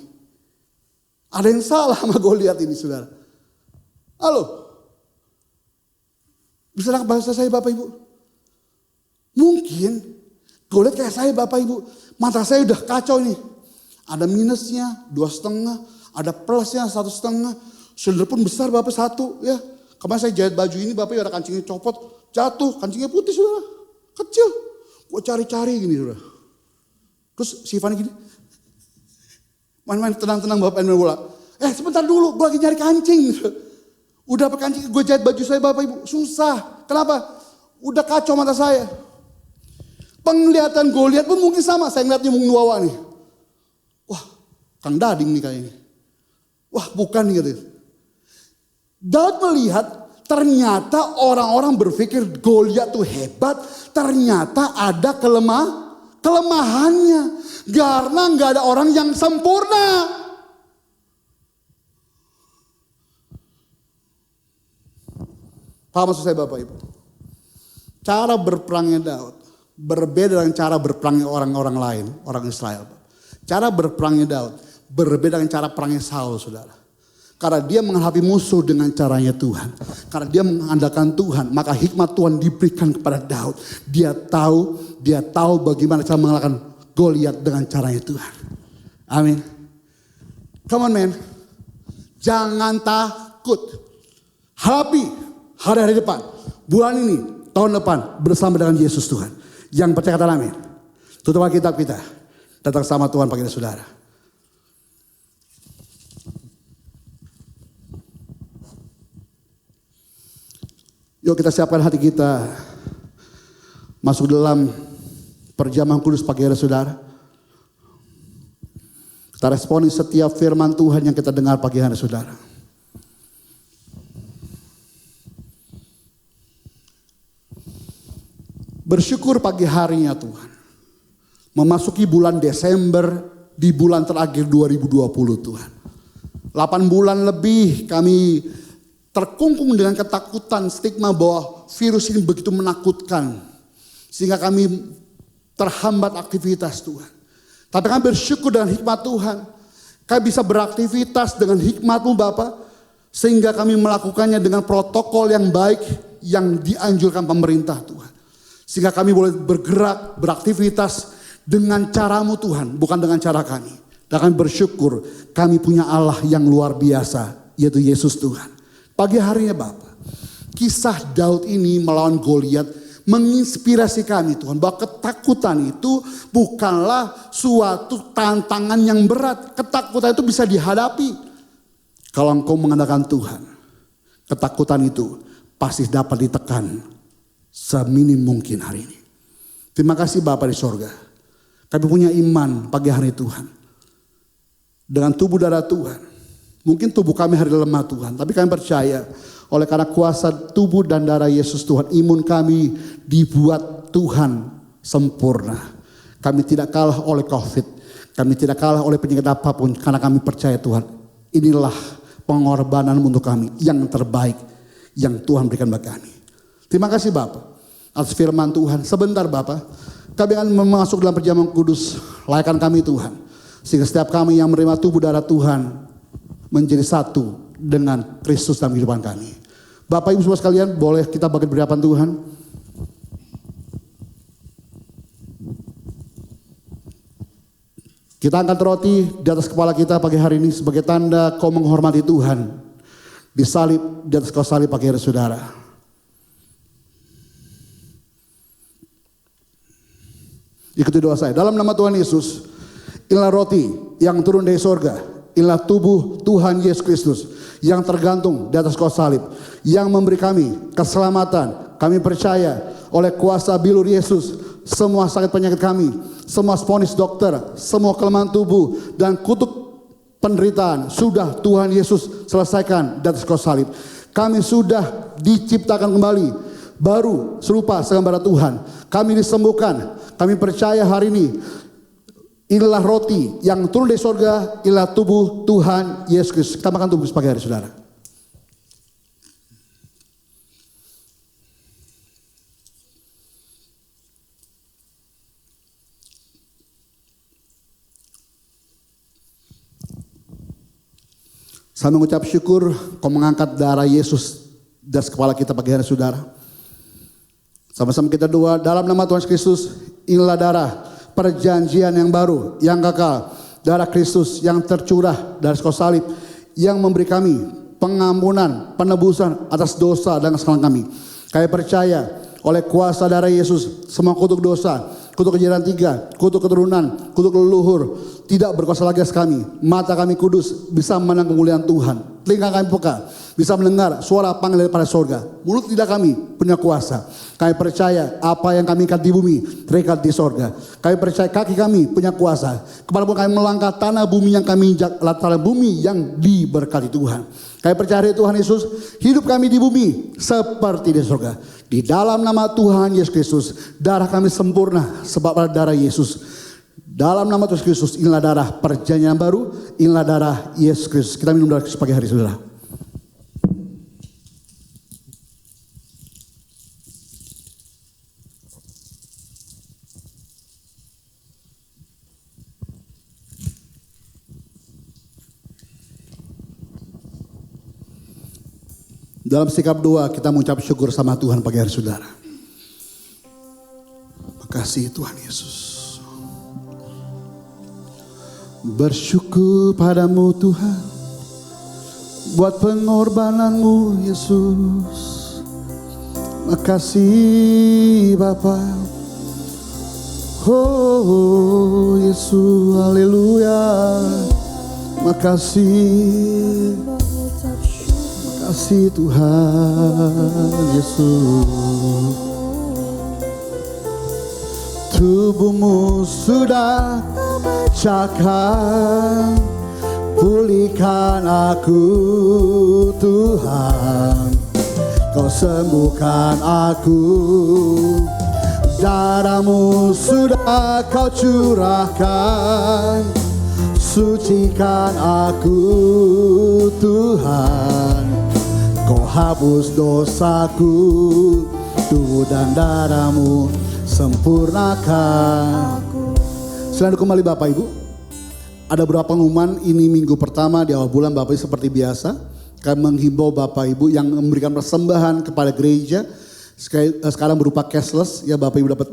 D: Ada yang salah sama Goliat ini saudara. Halo. Bisa nangkap bahasa saya Bapak Ibu? Mungkin Goliat kayak saya Bapak Ibu. Mata saya udah kacau nih. Ada minusnya 2,5. Ada plusnya 1,5. Shoulder pun besar Bapak 1 ya. Kemarin saya jahit baju ini Bapak ada kancingnya copot. Jatuh, kancingnya putih saudara. Kecil. Gue cari-cari gini saudara. Terus si Fanny gini. Main-main tenang-tenang Bapak main bola. Sebentar dulu, gue lagi nyari kancing. Udah pakai kancing, gue jahit baju saya Bapak Ibu. Susah. Kenapa? Udah kacau mata saya. Penglihatan Goliat pun mungkin sama. Saya ngeliatnya mungkin Wawa nih. Wah, Kang Dading nih kayaknya. Wah, bukan nih katanya. Daud melihat ternyata orang-orang berpikir Goliat tuh hebat. Ternyata ada kelemahannya. Karena gak ada orang yang sempurna. Paham maksud saya Bapak Ibu? Cara berperangnya Daud berbeda dengan cara berperangnya orang-orang lain. Orang Israel. Cara berperangnya Daud berbeda dengan cara perangnya Saul saudara. Karena dia menghadapi musuh dengan caranya Tuhan. Karena dia mengandalkan Tuhan. Maka hikmat Tuhan diberikan kepada Daud. Dia tahu bagaimana cara mengalahkan Goliat dengan caranya Tuhan. Amin. Come on man. Jangan takut. Hadapi hari-hari depan. Bulan ini, tahun depan bersama dengan Yesus Tuhan. Yang percaya kata amin. Tutup Alkitab kita. Datang sama Tuhan pagi saudara. Yuk kita siapkan hati kita masuk dalam perjamuan kudus pagi hari saudara. Kita responi setiap firman Tuhan yang kita dengar pagi hari saudara. Bersyukur pagi harinya Tuhan. Memasuki bulan Desember di bulan terakhir 2020 Tuhan. 8 bulan lebih kami terkungkung dengan ketakutan, stigma bahwa virus ini begitu menakutkan. Sehingga kami terhambat aktivitas Tuhan. Tapi kami bersyukur dengan hikmat Tuhan. Kami bisa beraktivitas dengan hikmat-Mu Bapa. Sehingga kami melakukannya dengan protokol yang baik yang dianjurkan pemerintah Tuhan. Sehingga kami boleh bergerak, beraktivitas dengan cara-Mu Tuhan. Bukan dengan cara kami. Dan kami bersyukur kami punya Allah yang luar biasa. Yaitu Yesus Tuhan. Pagi harinya Bapa, kisah Daud ini melawan Goliat menginspirasi kami Tuhan. Bahwa ketakutan itu bukanlah suatu tantangan yang berat. Ketakutan itu bisa dihadapi. Kalau engkau mengandalkan Tuhan, ketakutan itu pasti dapat ditekan seminim mungkin hari ini. Terima kasih Bapa di sorga. Kami punya iman pagi hari Tuhan. Dengan tubuh darah Tuhan. Mungkin tubuh kami hari lemah Tuhan. Tapi kami percaya oleh karena kuasa tubuh dan darah Yesus Tuhan. Imun kami dibuat Tuhan sempurna. Kami tidak kalah oleh COVID. Kami tidak kalah oleh penyakit apapun. Karena kami percaya Tuhan. Inilah pengorbanan untuk kami yang terbaik. Yang Tuhan berikan bagi kami. Terima kasih Bapak. Atas firman Tuhan. Sebentar Bapak. Kami akan masuk dalam perjamuan kudus. Layakkan kami Tuhan. Sehingga setiap kami yang menerima tubuh darah Tuhan menjadi satu dengan Kristus dalam kehidupan kami. Bapak Ibu semua sekalian, boleh kita bangkit berdiri hadapan Tuhan. Kita angkat roti di atas kepala kita pagi hari ini sebagai tanda kau menghormati Tuhan. Disalib di atas kau salib pagi hari saudara. Ikuti doa saya. Dalam nama Tuhan Yesus, inilah roti yang turun dari sorga. Inilah tubuh Tuhan Yesus Kristus yang tergantung di atas kayu salib. Yang memberi kami keselamatan. Kami percaya oleh kuasa bilur Yesus. Semua sakit penyakit kami. Semua vonis dokter. Semua kelemahan tubuh. Dan kutuk penderitaan. Sudah Tuhan Yesus selesaikan di atas kayu salib. Kami sudah diciptakan kembali. Baru serupa segambar Tuhan. Kami disembuhkan. Kami percaya hari ini. Inilah roti yang turun dari surga, inilah tubuh Tuhan Yesus Kristus. Kita makan tubuh pagi hari saudara. Saya mengucap syukur kau mengangkat darah Yesus dari kepala kita pagi hari saudara. Sama-sama kita doa dalam nama Tuhan Kristus, inilah darah perjanjian yang baru, yang kekal. Darah Kristus yang tercurah dari kayu salib. Yang memberi kami pengampunan, penebusan atas dosa dan kesalahan kami. Kami percaya oleh kuasa darah Yesus. Semua kutuk dosa, kutuk kejahatan 3, kutuk keturunan, kutuk leluhur. Tidak berkuasa lagi atas kami. Mata kami kudus bisa memandang kemuliaan Tuhan. Telinga kami peka, bisa mendengar suara panggilan daripada surga. Mulut tidak kami punya kuasa. Kami percaya apa yang kami ikat di bumi terikat di surga. Kami percaya kaki kami punya kuasa. Kemanapun kami melangkah tanah bumi yang kami injak adalah tanah bumi yang diberkati Tuhan. Kami percaya Tuhan Yesus hidup kami di bumi seperti di surga. Di dalam nama Tuhan Yesus Kristus darah kami sempurna sebab ada darah Yesus. Dalam nama Tuhan Kristus inilah darah perjanjian baru, inilah darah Yesus Kristus. Kita minum darah Kristus pagi hari saudara. Dalam sikap doa kita mengucap syukur sama Tuhan pagi hari saudara. Makasih Tuhan Yesus. Bersyukur padamu Tuhan, buat pengorbananmu Yesus. Makasih Bapa. Oh Yesus, haleluya. Makasih. Makasih Tuhan Yesus. Tubuhmu sudah pecahkan, pulihkan aku Tuhan. Kau sembuhkan aku, darahmu sudah kau curahkan. Sucikan aku Tuhan, Kau hapus dosaku, tubuh dan darah-Mu sempurnakan. Selain kembali Bapak Ibu, ada beberapa pengumuman. Ini minggu pertama di awal bulan Bapak Ibu, seperti biasa kami menghimbau Bapak Ibu yang memberikan persembahan kepada gereja sekarang berupa cashless, ya Bapak Ibu dapat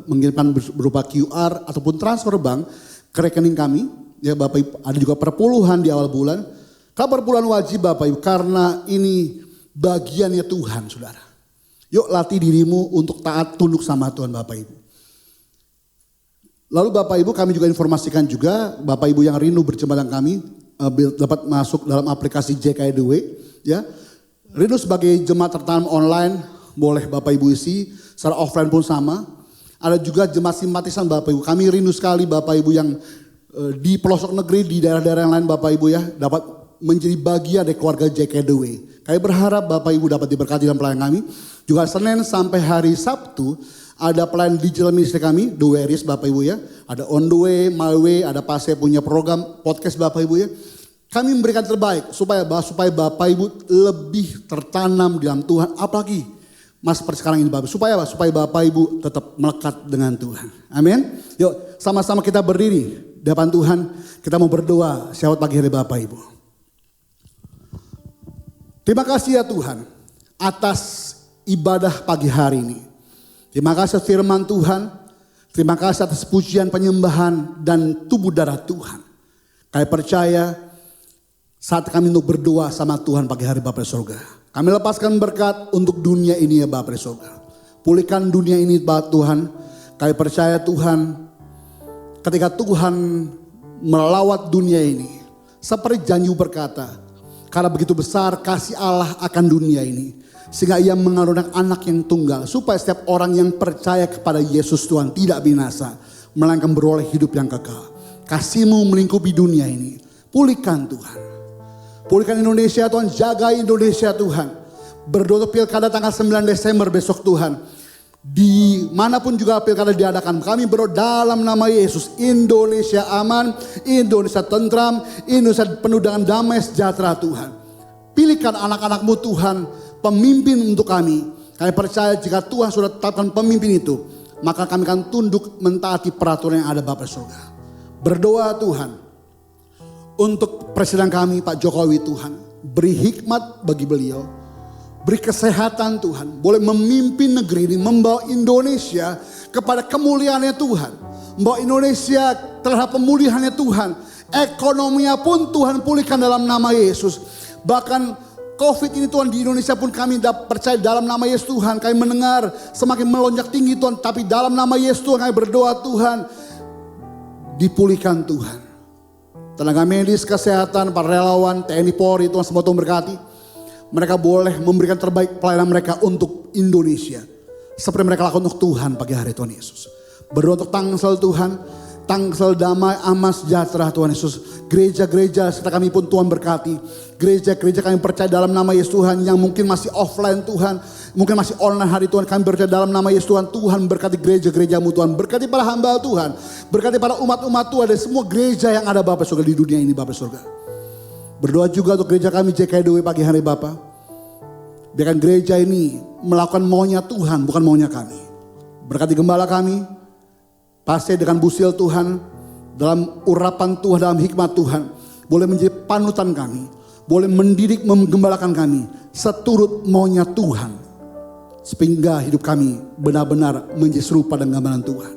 D: mengirimkan berupa QR ataupun transfer bank ke rekening kami. Ya Bapak Ibu, ada juga perpuluhan di awal bulan. Kalau perpuluhan wajib Bapak Ibu, karena ini bagiannya Tuhan saudara. Yuk latih dirimu untuk taat tunduk sama Tuhan Bapak Ibu. Lalu Bapak Ibu, kami juga informasikan juga Bapak Ibu yang rindu berjemaah dengan kami dapat masuk dalam aplikasi JKI The Way. Ya, rindu sebagai jemaat tertanam online boleh Bapak Ibu isi, secara offline pun sama. Ada juga jemaat simpatisan Bapak Ibu. Kami rindu sekali Bapak Ibu yang di pelosok negeri, di daerah-daerah yang lain Bapak Ibu ya, dapat menjadi bagian dari keluarga JKI The Way. Kami berharap Bapak Ibu dapat diberkati dalam pelayanan kami. Juga Senin sampai hari Sabtu ada pelayanan digital ministry kami, The Ways Bapak Ibu ya. Ada On The Way, My Way, ada Pase punya program podcast Bapak Ibu ya. Kami memberikan terbaik supaya Bapak Ibu lebih tertanam di dalam Tuhan, apalagi masa seperti sekarang ini Bapak. Supaya Bapak Ibu tetap melekat dengan Tuhan. Amin. Yuk sama-sama kita berdiri di depan Tuhan. Kita mau berdoa syabat pagi hari Bapak Ibu. Terima kasih ya Tuhan atas ibadah pagi hari ini. Terima kasih firman Tuhan. Terima kasih atas pujian penyembahan dan tubuh darah Tuhan. Kami percaya saat kami untuk berdoa sama Tuhan pagi hari Bapa di surga. Kami lepaskan berkat untuk dunia ini ya Bapa di surga. Pulihkan dunia ini Bapak Tuhan. Kami percaya Tuhan, ketika Tuhan melawat dunia ini, seperti janji berkata, karena begitu besar kasih Allah akan dunia ini, sehingga ia mengaruniakan anak yang tunggal, supaya setiap orang yang percaya kepada Yesus Tuhan tidak binasa, melainkan beroleh hidup yang kekal. Kasih-Mu melingkupi dunia ini. Pulihkan Tuhan. Pulihkan Indonesia Tuhan, jaga Indonesia Tuhan. Berdoa pilkada tanggal 9 Desember besok Tuhan. Dimanapun juga pilkada diadakan, kami berdoa dalam nama Yesus, Indonesia aman, Indonesia tentram, Indonesia penuh dengan damai sejahtera Tuhan. Pilihkan anak-anak-Mu Tuhan, pemimpin untuk kami. Kami percaya jika Tuhan sudah tetapkan pemimpin itu, maka kami akan tunduk mentaati peraturan yang ada Bapa surga. Berdoa Tuhan untuk presiden kami Pak Jokowi Tuhan, beri hikmat bagi beliau. Beri kesehatan Tuhan, boleh memimpin negeri ini, membawa Indonesia kepada kemuliaannya Tuhan. Membawa Indonesia terhadap pemulihannya Tuhan. Ekonominya pun Tuhan pulihkan dalam nama Yesus. Bahkan COVID ini Tuhan di Indonesia pun kami percaya dalam nama Yesus Tuhan. Kami mendengar semakin melonjak tinggi Tuhan. Tapi dalam nama Yesus Tuhan kami berdoa Tuhan, dipulihkan Tuhan. Tenaga medis, kesehatan, para relawan, TNI Polri Tuhan semua Tuhan berkati. Mereka boleh memberikan terbaik pelayanan mereka untuk Indonesia. Seperti mereka lakukan untuk Tuhan pagi hari Tuhan Yesus. Berdoa untuk Tangsel Tuhan. Tangsel damai, aman, sejahtera Tuhan Yesus. Gereja-gereja serta kami pun Tuhan berkati. Gereja-gereja kami percaya dalam nama Yesus Tuhan. Yang mungkin masih offline Tuhan. Mungkin masih online hari Tuhan. Kami percaya dalam nama Yesus Tuhan. Tuhan berkati gereja-gerejamu Tuhan. Berkati para hamba Tuhan. Berkati para umat-umat Tuhan. Dan semua gereja yang ada Bapak surga di dunia ini Bapak surga. Berdoa juga untuk gereja kami JKI The Way pagi hari Bapak. Biarkan gereja ini melakukan maunya Tuhan, bukan maunya kami. Berkati gembala kami, pasti dengan busil Tuhan, dalam urapan Tuhan, dalam hikmat Tuhan. Boleh menjadi panutan kami, boleh mendidik, menggembalakan kami, seturut maunya Tuhan. Sehingga hidup kami benar-benar menjadi serupa dengan gambaran Tuhan.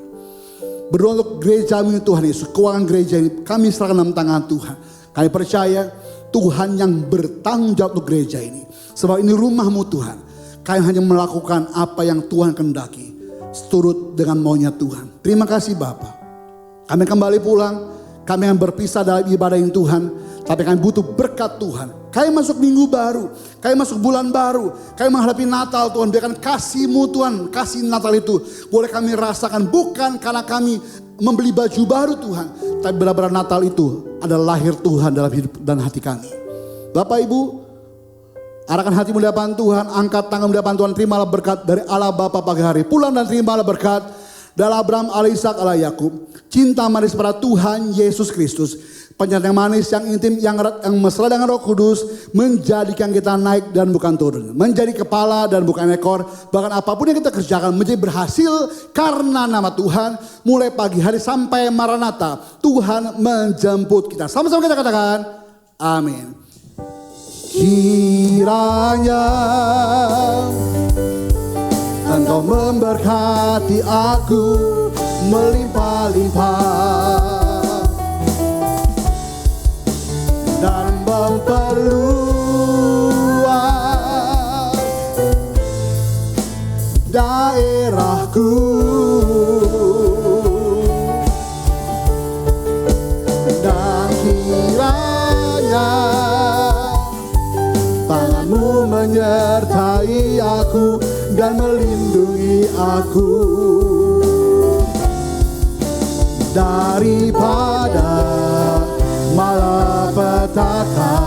D: Berdoa untuk gereja ini Tuhan Yesus, keuangan gereja ini kami serahkan dalam tangan Tuhan. Kami percaya Tuhan yang bertanggung jawab untuk gereja ini. Sebab ini rumah-Mu Tuhan. Kami hanya melakukan apa yang Tuhan kehendaki. Seturut dengan maunya Tuhan. Terima kasih Bapa. Kami kembali pulang. Kami akan berpisah dalam ibadah ini Tuhan. Tapi kami butuh berkat Tuhan. Kami masuk minggu baru. Kami masuk bulan baru. Kami menghadapi Natal Tuhan. Biarkan kasih-Mu Tuhan. Kasih Natal itu boleh kami rasakan. Bukan karena kami membeli baju baru Tuhan. Tapi benar-benar Natal itu adalah lahir Tuhan dalam hidup dan hati kami. Bapak Ibu, arahkan hatimu di hadapan Tuhan. Angkat tangan di hadapan Tuhan. Terimalah berkat dari Allah Bapa pagi hari. Pulang dan terimalah berkat dari Abraham, Allah Ishak, Allah Yakub. Cinta manis pada Tuhan Yesus Kristus. Penyertaan yang manis, yang intim, yang erat, yang mesra dengan Roh Kudus menjadikan kita naik dan bukan turun. Menjadi kepala dan bukan ekor. Bahkan apapun yang kita kerjakan menjadi berhasil karena nama Tuhan. Mulai pagi hari sampai Maranatha, Tuhan menjemput kita. Sama-sama kita katakan, amin. Kiranya Engkau memberkati aku melimpah-limpah dan memperluas daerahku, dan kiranya tanganmu menyertai aku dan melindungi aku daripada malapetaka,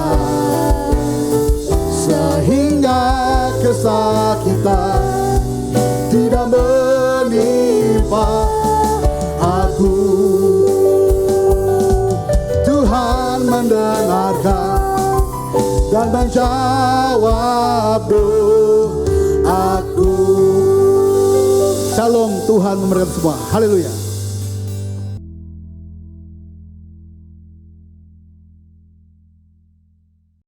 D: sehingga kesakitan tidak menimpa aku. Tuhan mendengarkan dan menjawab doaku. Shalom, Tuhan memberkati semua. Haleluya.